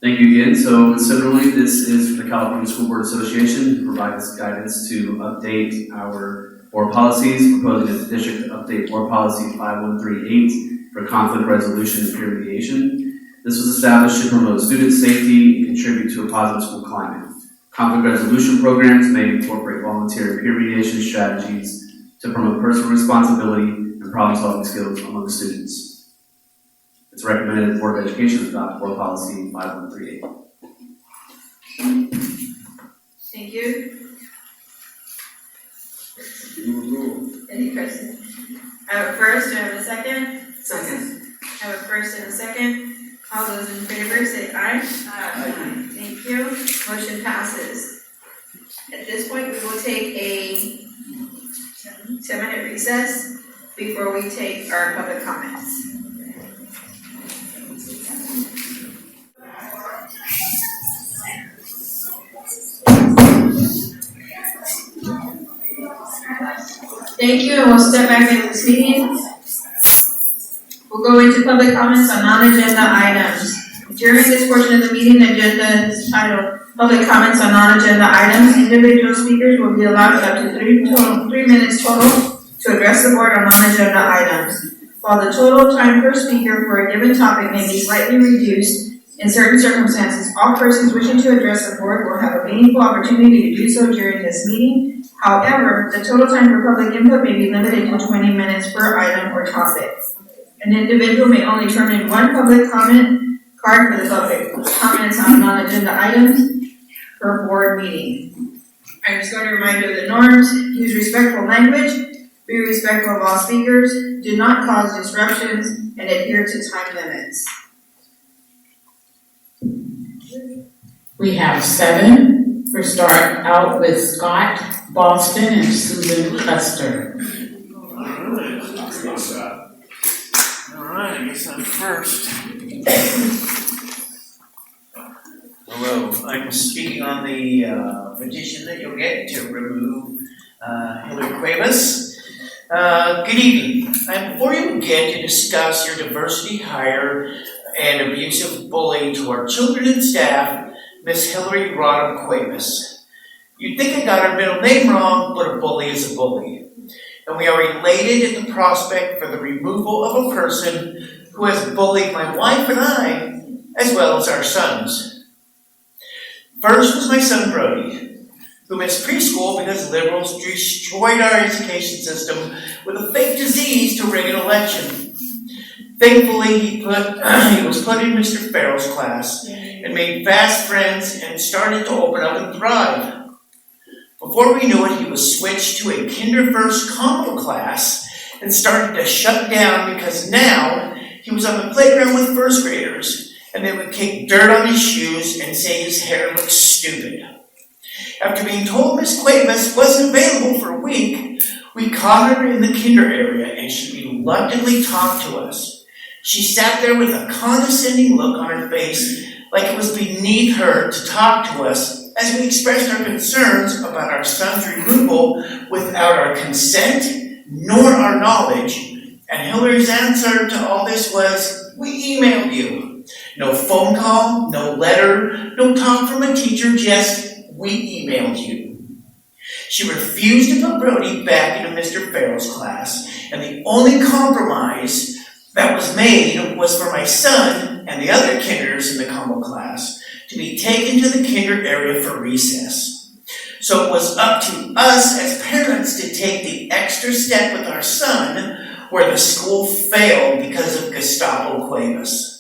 Thank you again. So similarly, this is for the California School Board Association to provide us guidance to update our board policies, proposing as a district to update board policy 5138 for conflict resolution and peer mediation. This was established to promote student safety and contribute to a positive school climate. Conflict resolution programs may incorporate volunteer peer mediation strategies to promote personal responsibility and problem-solving skills among students. It's recommended the Board of Education adopt Board Policy 5138. Thank you. Any questions? I have a first, do I have a second? Second. I have a first and a second. All those in favor say aye. Aye. Thank you. Motion passes. At this point, we will take a 10-minute recess before we take our public comments. Thank you, and we'll step back into this meeting. We'll go into public comments on non-agenda items. During this portion of the meeting, the agenda is titled Public Comments on Non-Agenda Items. Individual speakers will be allowed up to 3 minutes total to address the board on non-agenda items. While the total time per speaker for a given topic may be slightly reduced, in certain circumstances, all persons wishing to address the board will have a meaningful opportunity to do so during this meeting. However, the total time for public input may be limited to 20 minutes per item or topic. An individual may only turn in one public comment card for the public comments on non-agenda items per board meeting. I'm just going to remind you of the norms. Use respectful language. Be respectful of all speakers. Do not cause disruptions and adhere to time limits. We have 7. We'll start out with Scott Boston and Susan Custer. All right, I guess I'm first. Hello, I'm speaking on the petition that you'll get to remove Hillary Cuevas. Good evening. Before you begin to discuss your diversity hire and abusive bullying to our children and staff, Miss Hillary Rodham Cuevas. You'd think I got her middle name wrong, but a bully is a bully. And we are elated at the prospect for the removal of a person who has bullied my wife and I, as well as our sons. First was my son Brody, who missed preschool because liberals destroyed our education system with a fake disease to rig an election. Thankfully, he was put in Mr. Farrell's class and made fast friends and started to open up and thrive. Before we knew it, he was switched to a Kinder First combo class and started to shut down because now he was on the playground with first graders and they would kick dirt on his shoes and say his hair looked stupid. After being told Miss Cuevas wasn't available for a week, we caught her in the kinder area and she reluctantly talked to us. She sat there with a condescending look on her face like it was beneath her to talk to us as we expressed our concerns about our son's removal without our consent nor our knowledge. And Hillary's answer to all this was, we emailed you. No phone call, no letter, no talk from a teacher, just, we emailed you. She refused to put Brody back into Mr. Farrell's class, and the only compromise that was made was for my son and the other kinders in the combo class to be taken to the kinder area for recess. So it was up to us as parents to take the extra step with our son where the school failed because of Gestapo Cuevas.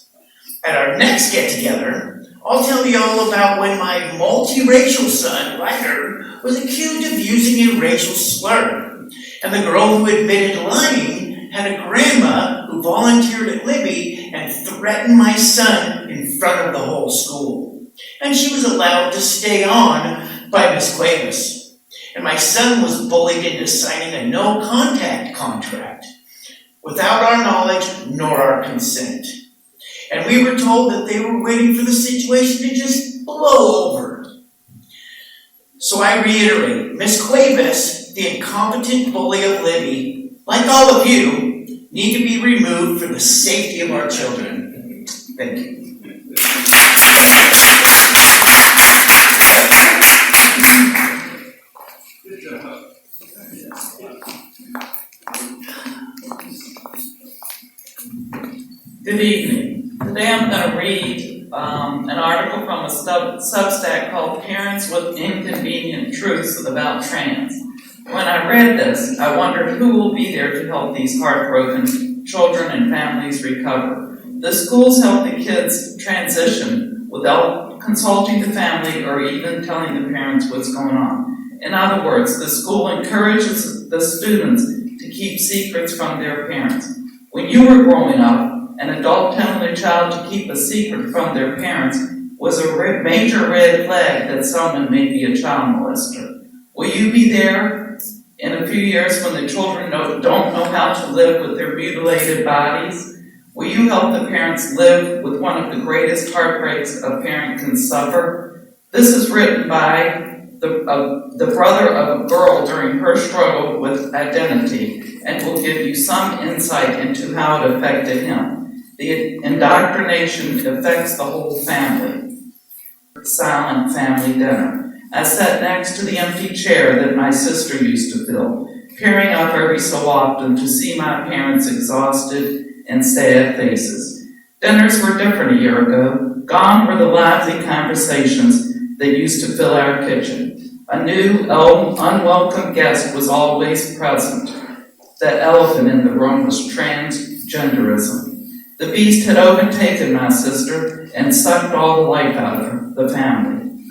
At our next get-together, I'll tell you all about when my multiracial son, Ryder, was accused of using a racial slur. And the girl who admitted lying had a grandma who volunteered at Libby and threatened my son in front of the whole school. And she was allowed to stay on by Miss Cuevas. And my son was bullied into signing a no-contact contract without our knowledge nor our consent. And we were told that they were waiting for the situation to just blow over. So I reiterate, Miss Cuevas, the incompetent bully of Libby, like all of you, need to be removed for the safety of our children. Thank you. Good evening. Today I'm going to read an article from a Substack called Parents with Inconvenient Truths About Trans. When I read this, I wondered who will be there to help these heartbroken children and families recover. The schools help the kids transition without consulting the family or even telling the parents what's going on. In other words, the school encourages the students to keep secrets from their parents. When you were growing up, an adult telling a child to keep a secret from their parents was a major red flag that someone may be a child molester. Will you be there in a few years when the children don't know how to live with their mutilated bodies? Will you help the parents live with one of the greatest heartbreaks a parent can suffer? This is written by the brother of a girl during her struggle with identity and will give you some insight into how it affected him. The indoctrination affects the whole family. Silent family dinner. I sat next to the empty chair that my sister used to fill, peering up every so often to see my parents' exhausted and sad faces. Dinners were different a year ago. Gone were the lively conversations that used to fill our kitchen. A new, unwelcome guest was always present. The elephant in the room was transgenderism. The beast had overtaken my sister and sucked all the life out of the family.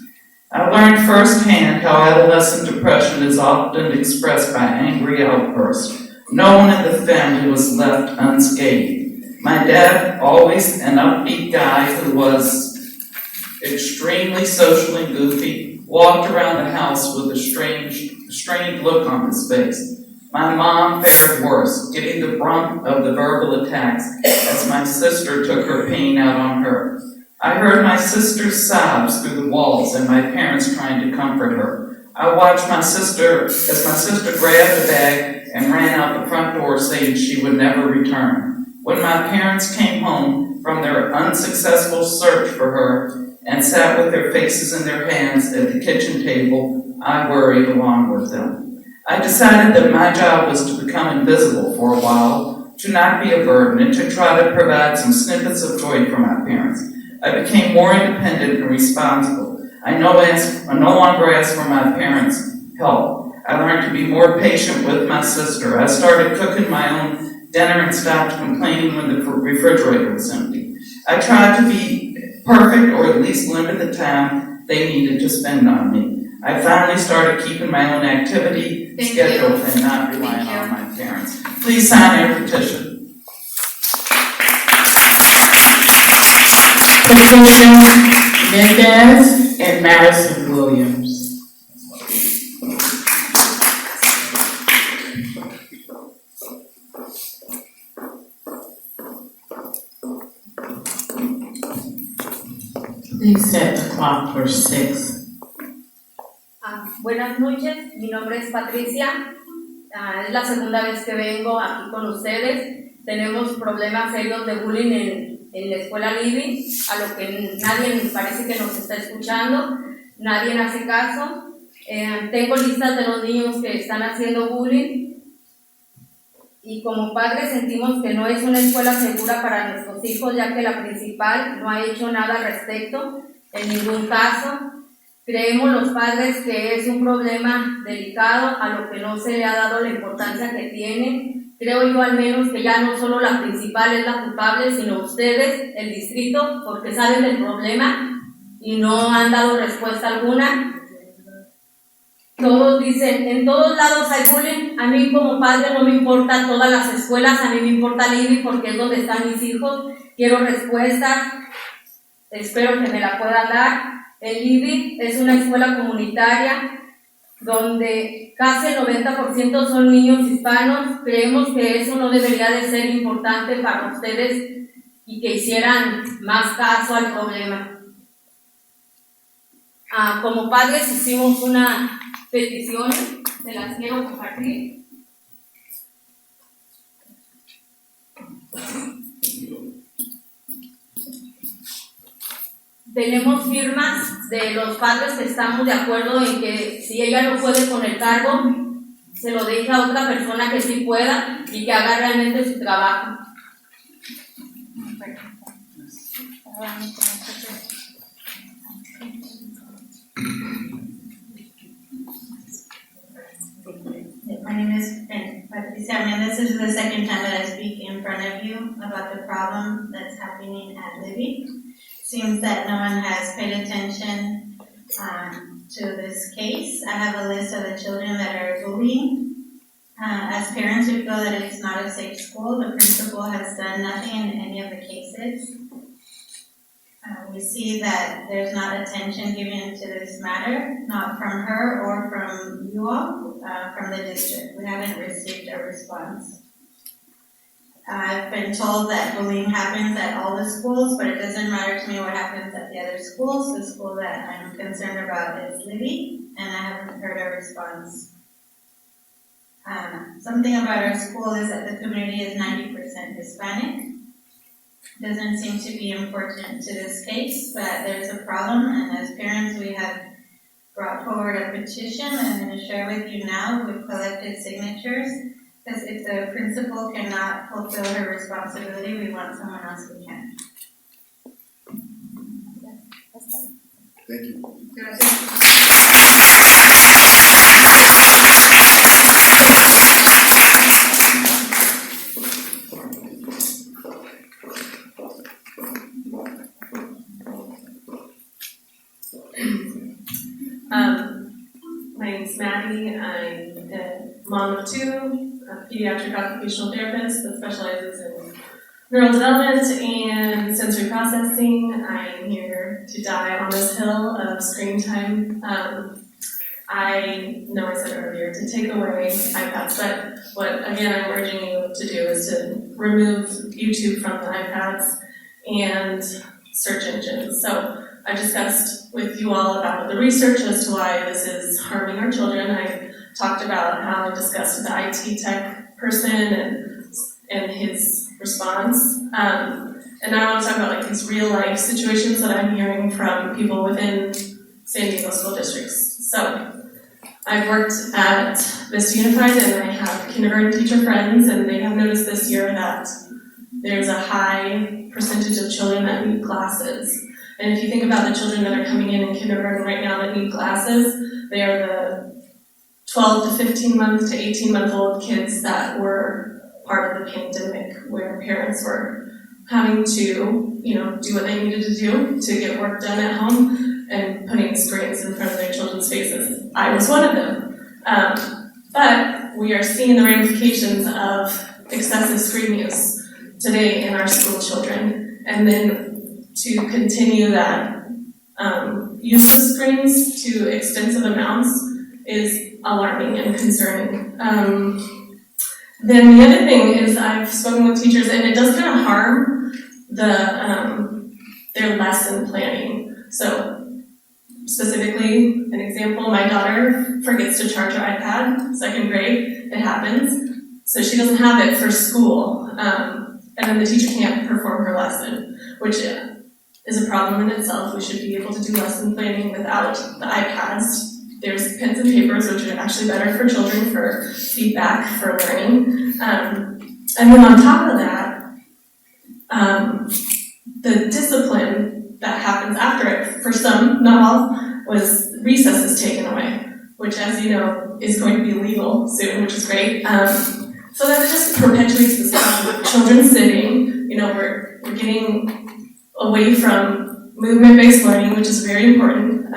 I learned firsthand how adolescent depression is often expressed by angry outbursts. No one in the family was left unscathed. My dad, always an upbeat guy who was extremely social and goofy, walked around the house with a strained look on his face. My mom fared worse, getting the brunt of the verbal attacks as my sister took her pain out on her. I heard my sister's sobs through the walls and my parents trying to comfort her. I watched my sister grabbed a bag and ran out the front door saying she would never return. When my parents came home from their unsuccessful search for her and sat with their faces in their hands at the kitchen table, I worried along with them. I decided that my job was to become invisible for a while, to not be a burden, and to try to provide some snippets of joy for my parents. I became more independent and responsible. I no longer asked for my parents' help. I learned to be more patient with my sister. I started cooking my own dinner and stopped complaining when the refrigerator was empty. I tried to be perfect, or at least limit the time they needed to spend on me. I finally started keeping my own activity schedule and not relying on my parents. Please sign your petition. Petition Mendez and Madison Williams. Please set the clock for 6. Buenas noches, mi nombre es Patricia. Es la segunda vez que vengo aquí con ustedes. Tenemos problemas serios de bullying en la escuela Libby, a lo que nadie parece que nos está escuchando, nadie hace caso. Tengo listas de los niños que están haciendo bullying y como padres sentimos que no es una escuela segura para nuestros hijos, ya que la principal no ha hecho nada al respecto en ningún caso. Creemos los padres que es un problema delicado a lo que no se le ha dado la importancia que tiene. Creo yo al menos que ya no solo la principal es la culpable, sino ustedes, el distrito, porque saben del problema y no han dado respuesta alguna. Todos dicen, en todos lados hay bullying. A mí como padre no me importa todas las escuelas, a mí me importa Libby porque es donde están mis hijos. Quiero respuestas, espero que me la puedan dar. El Libby es una escuela comunitaria donde casi el 90% son niños hispanos. Creemos que eso no debería de ser importante para ustedes y que hicieran más caso al problema. Como padres hicimos una petición, se las quiero compartir. Tenemos firmas de los padres que estamos de acuerdo en que si ella no puede con el cargo, se lo deje a otra persona que sí pueda y que haga realmente su trabajo. My name is Patricia Mendez. This is the second time that I speak in front of you about the problem that's happening at Libby. Seems that no one has paid attention to this case. I have a list of the children that are bullying. As parents, we feel that it's not a safe school. The principal has done nothing in any of the cases. We see that there's not attention given to this matter, not from her or from you all, from the district. We haven't received a response. I've been told that bullying happens at all the schools, but it doesn't matter to me what happens at the other schools. The school that I'm concerned about is Libby, and I haven't heard a response. Something about our school is that the community is 90% Hispanic. Doesn't seem to be important to this case, but there's a problem, and as parents we have brought forward a petition that I'm going to share with you now. We've collected signatures, because if the principal cannot fulfill her responsibility, we want someone else who can. Thank you. My name's Maddie. I'm a mom of two, a pediatric occupational therapist that specializes in neural development and sensory processing. I'm here to die on this hill of screen time. I know I said earlier to take away iPads, but what again I'm urging you to do is to remove YouTube from the iPads and search engines. So I discussed with you all about the research as to why this is harming our children. I talked about how I discussed with the IT tech person and his response. And now I want to talk about like these real life situations that I'm hearing from people within San Diego school districts. So I've worked at Vista Unified and I have kindergarten teacher friends, and they have noticed this year that there's a high percentage of children that need glasses. And if you think about the children that are coming in kindergarten right now that need glasses, they are the 12 to 15 month to 18-month-old kids that were part of the pandemic, where parents were having to, do what they needed to do to get work done at home and putting screens in front of their children's faces. I was one of them. But we are seeing the ramifications of excessive screen use today in our school children. And then to continue that use of screens to extensive amounts is alarming and concerning. Then the other thing is I've spoken with teachers, and it does kind of harm their lesson planning. So specifically, an example, my daughter forgets to charge her iPad, second grade, it happens. So she doesn't have it for school, and then the teacher can't perform her lesson, which is a problem in itself. We should be able to do lesson planning without the iPads. There's pens and papers, which are actually better for children for feedback, for learning. And then on top of that, the discipline that happens after it, for some, not all, was recess is taken away, which, as you know, is going to be legal soon, which is great. So that just perpetuates this problem of children sitting. We're getting away from movement-based learning, which is very important.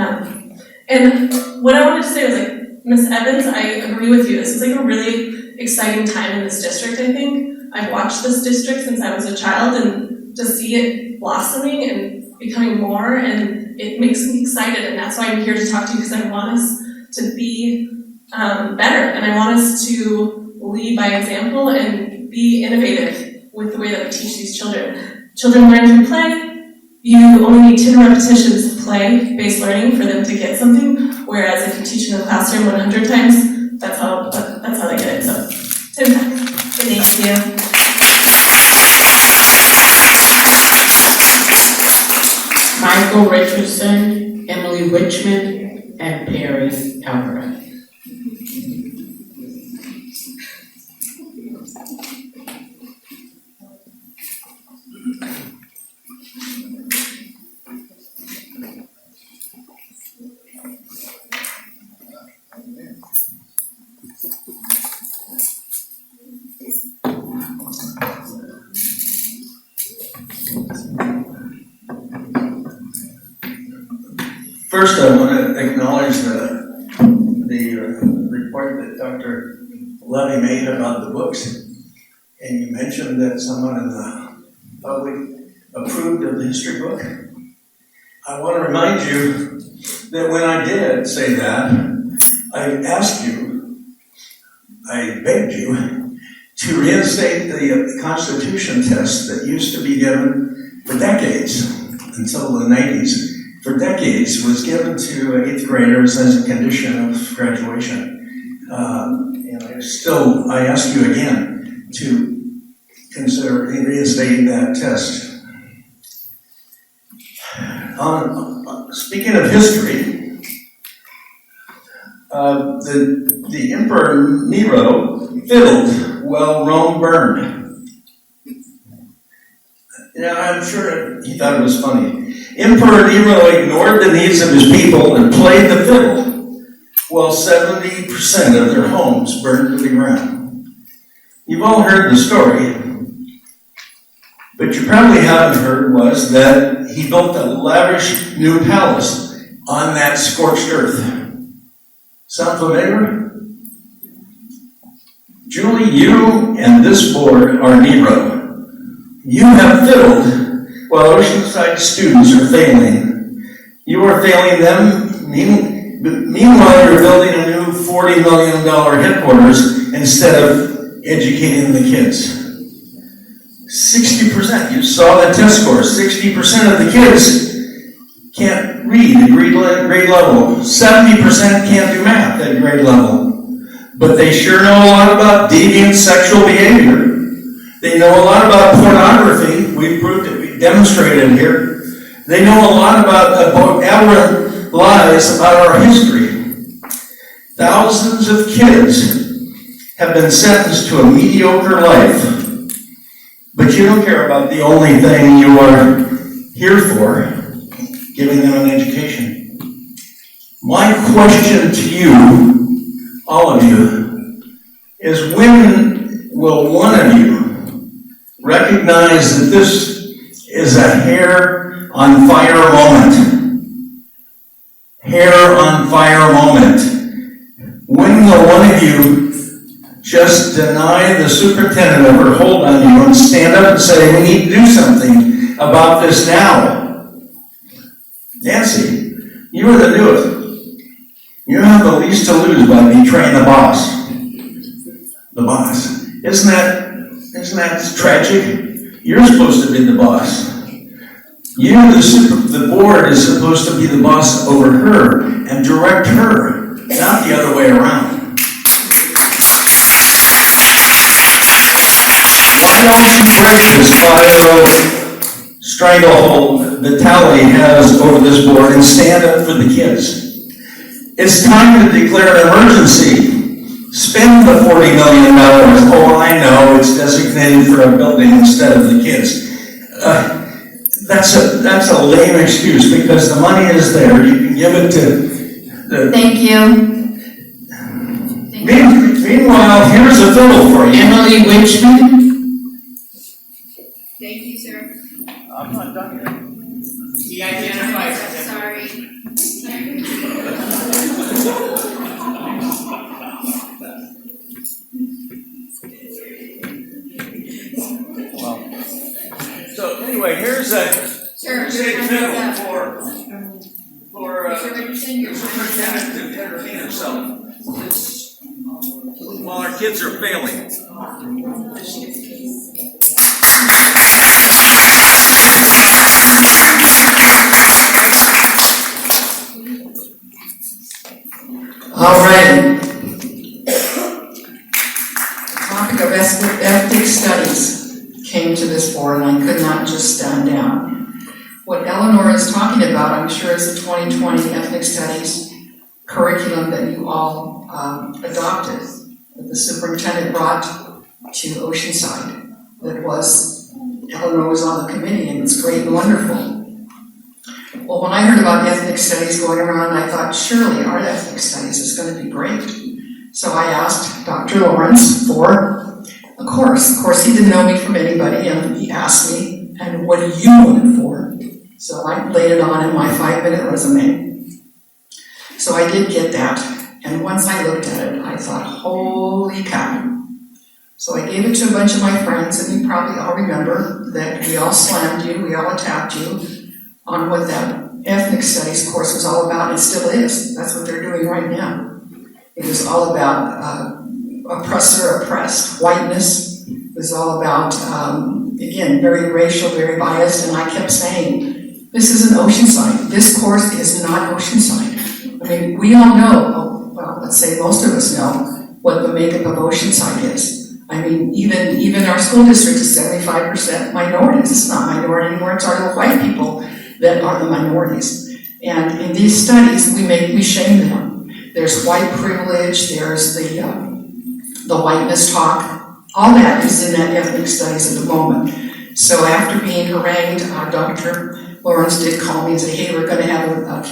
And what I wanted to say was, like, Ms. Evans, I agree with you. This is like a really exciting time in this district, I think. I've watched this district since I was a child, and to see it blossoming and becoming more, and it makes me excited, and that's why I'm here to talk to you, because I want us to be better, and I want us to lead by example and be innovative with the way that we teach these children. Children learn through play. You only need 10 repetitions of play-based learning for them to get something, whereas if you teach in the classroom 100 times, that's how they get it. So, 10 times. Thank you. Michael Richardson, Emily Richmond, and Perry Alvarez. First, I want to acknowledge the report that Dr. Levy made about the books. And you mentioned that someone in the public approved of the history book. I want to remind you that when I did say that, I asked you, I begged you to reinstate the Constitution test that used to be given for decades, until the 90s, for decades, was given to 8th graders as a condition of graduation. And I ask you again to consider reinstating that test. Speaking of history, the Emperor Nero fiddled while Rome burned. Yeah, I'm sure he thought it was funny. Emperor Nero ignored the needs of his people and played the fiddle, while 70% of their homes burned to the ground. You've all heard the story, but you probably haven't heard was that he built a lavish new palace on that scorched earth. Sound familiar? Julie, you and this board are Nero. You have fiddled while Oceanside students are failing. You are failing them. Meanwhile, you're building a new $40 million headquarters instead of educating the kids. 60%, you saw the test score, 60% of the kids can't read at grade level. 70% can't do math at grade level. But they sure know a lot about deviant sexual behavior. They know a lot about pornography. We proved it, we demonstrated it here. They know a lot about aberrant lies about our history. Thousands of kids have been sentenced to a mediocre life. But you don't care about the only thing you are here for, giving them an education. My question to you, all of you, is when will one of you recognize that this is a hair on fire moment? Hair on fire moment. When will one of you just deny the superintendent of her hold on you and stand up and say, we need to do something about this now? Nancy, you are the newest. You have the least to lose by betraying the boss. The boss. Isn't that tragic? You're supposed to be the boss. You, the board, is supposed to be the boss over her and direct her, not the other way around. Why don't you break this 5-0 stranglehold that Tally has over this board and stand up for the kids? It's time to declare an emergency. Spend the $40 million. Oh, I know, it's designated for a building instead of the kids. That's a lame excuse because the money is there. You can give it to the... Thank you. Meanwhile, here's a fiddle for you. Emily Winchman. Thank you, sir. I'm not done yet. He identifies. Sorry. So anyway, here's a Sure. fiddle for superintendent to entertain himself. It's while our kids are failing. All right. Topic of ethnic studies came to this board, and I could not just stand down. What Eleanor is talking about, I'm sure, is the 2020 ethnic studies curriculum that you all adopted, that the superintendent brought to Oceanside. Eleanor was on the committee, and it's great and wonderful. Well, when I heard about ethnic studies going around, I thought, surely art ethnic studies is going to be great. So I asked Dr. Lawrence for a course. Of course, he didn't know me from anybody, and he asked me, and what do you want it for? So I laid it on in my 5-minute resume. So I did get that, and once I looked at it, I thought, holy cow. So I gave it to a bunch of my friends, and you probably all remember that we all slammed you, we all attacked you on what that ethnic studies course was all about. It still is. That's what they're doing right now. It was all about oppressor, oppressed, whiteness. It was all about, again, very racial, very biased, and I kept saying, this isn't Oceanside. This course is not Oceanside. I mean, we all know, well, let's say most of us know what the makeup of Oceanside is. I mean, even our school district is 75% minorities. It's not minority anymore, it's our little white people that are the minorities. And in these studies, we shame them. There's white privilege, there's the whiteness talk. All that is in that ethnic studies at the moment. So after being harangued, Dr. Lawrence did call me and say, hey, we're gonna have a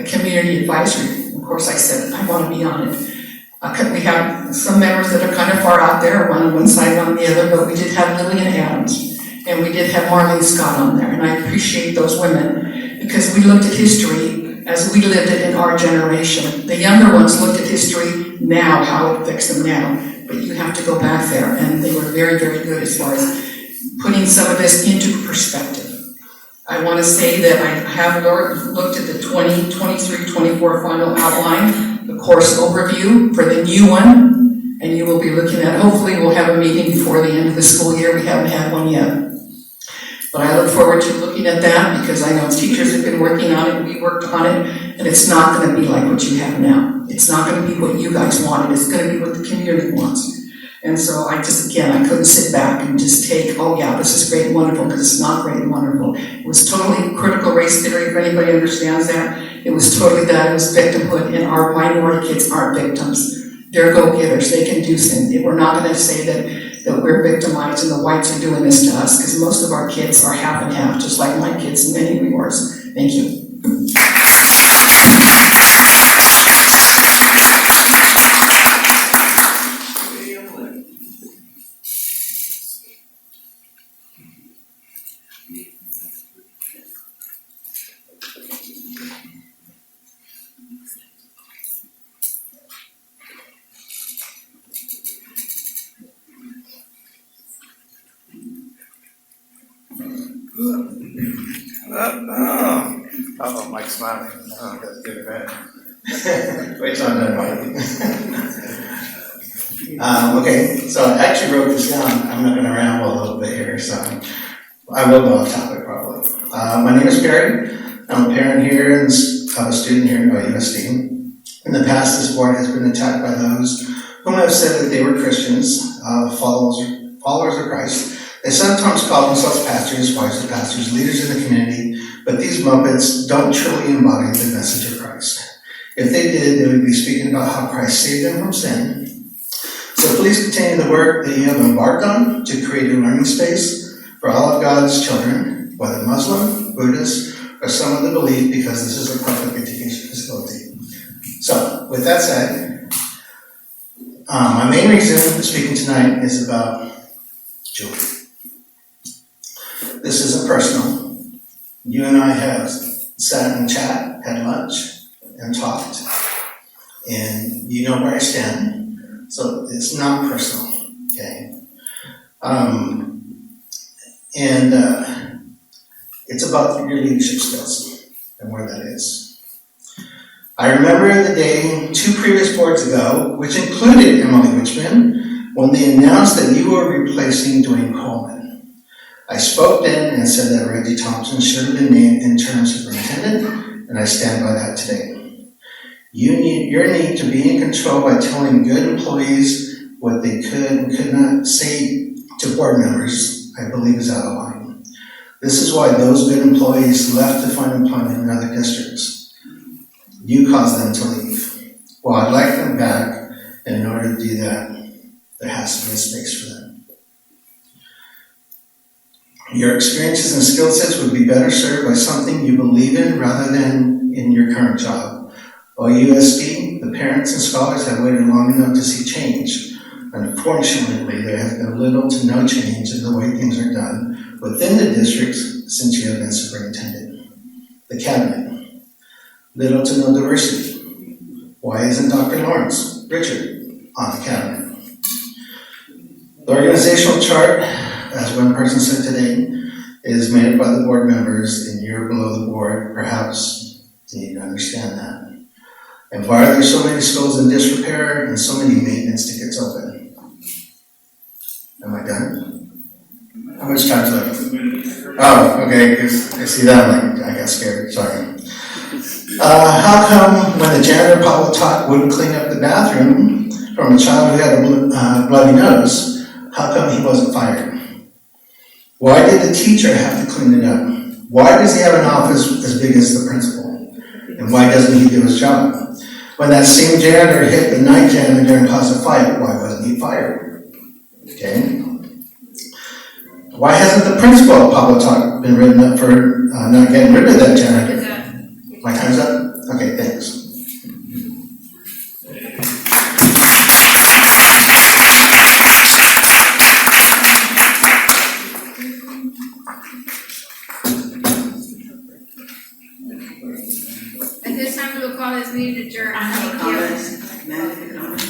community advisory. Of course I said, I wanna be on it. We have some members that are kind of far out there, one on one side, one on the other, but we did have Lillian Adams, and we did have Marlene Scott on there, and I appreciate those women, because we looked at history as we lived it in our generation. The younger ones looked at history now, how it affects them now, but you have to go back there, and they were very, very good as far as putting some of this into perspective. I want to say that I have looked at the 2023-24 final outline, the course overview for the new one, and you will be looking at, hopefully we'll have a meeting before the end of the school year. We haven't had one yet. But I look forward to looking at that because I know teachers have been working on it, we worked on it, and it's not going to be like what you have now. It's not going to be what you guys wanted, it's going to be what the community wants. And so I couldn't sit back and just take, oh yeah, this is great and wonderful, because it's not great and wonderful. It was totally critical race theory, if anybody understands that. It was totally that, it was victimhood, and our minority kids aren't victims. They're go-getters, they can do things. We're not gonna say that we're victimized and the whites are doing this to us, because most of our kids are half and half, just like my kids and many of yours. Thank you. Oh, Mike's smiling. Oh, that's good or bad. Wait till I'm done, Mike. Okay, so I actually wrote this down. I'm not going to ramble a little bit here, so I will go off topic probably. My name is Perry. I'm a parent here and a student here at OUSD. In the past, this board has been attacked by those whom have said that they were Christians, followers of Christ. They sometimes call themselves pastors, wives of pastors, leaders in the community, but these Muppets don't truly embody the message of Christ. If they did, they would be speaking about how Christ saved them from sin. So please continue the work that you have embarked on to create a learning space for all of God's children, whether Muslim, Buddhist, or some other belief, because this is a public education facility. So, with that said, my main reason for speaking tonight is about joy. This isn't personal. You and I have sat and chat, had lunch, and talked. And you know where I stand. So it's not personal, okay? It's about your leadership skills and where that is. I remember the day 2 previous boards ago, which included Emily Richmond, when they announced that you were replacing Dwayne Coleman. I spoke then and said that Reggie Thompson should have been named interim superintendent, and I stand by that today. Your need to be in control by telling good employees what they could and could not say to board members, I believe is out of line. This is why those good employees left to find employment in other districts. You caused them to leave. Well, I'd like them back, and in order to do that, there has to be a space for them. Your experiences and skill sets would be better served by something you believe in rather than in your current job. OUSD, the parents and scholars have waited long enough to see change. Unfortunately, there has been little to no change in the way things are done within the districts since you have been superintendent. The cabinet, little to no diversity. Why isn't Dr. Lawrence Richard on the cabinet? The organizational chart, as one person said today, is made up by the board members, and you're below the board. Perhaps you need to understand that. And why are there so many schools in disrepair and so many maintenance tickets open? Am I done? How much time's left? Oh, okay, because I see that, I got scared, sorry. How come when the janitor Pablo Tot wouldn't clean up the bathroom from a child who had a bloody nose, how come he wasn't fired? Why did the teacher have to clean it up? Why does he have an office as big as the principal? And why doesn't he do his job? When that same janitor hit the night janitor and caused a fight, why wasn't he fired? Okay. Why hasn't the principal of Pablo Tot been written up for not getting rid of that janitor? My time's up? Okay, thanks. At this time, we will call this meeting adjourned. I have a comment. May I make a comment?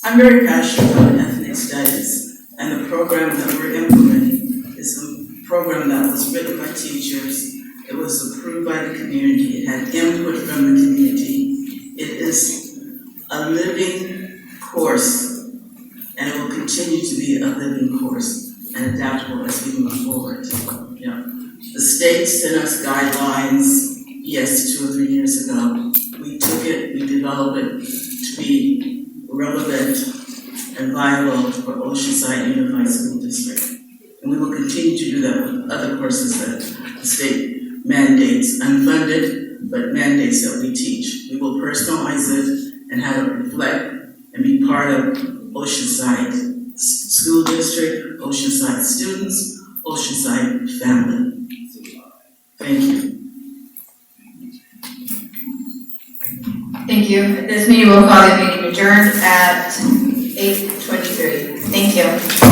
I'm very passionate about ethnic studies, and the program that we're implementing is a program that was written by teachers. It was approved by the community. It had input from the community. It is a living course, and it will continue to be a living course and adaptable as we move forward. Yeah. The state sent us guidelines, yes, 2 or 3 years ago. We took it, we developed it to be relevant and viable for Oceanside Unified School District. And we will continue to do that with other courses that the state mandates, unfunded, but mandates that we teach. We will personalize it and have it reflect and be part of Oceanside School District, Oceanside students, Oceanside family. Thank you. Thank you. At this meeting, we'll call the meeting adjourned at 8:23. Thank you.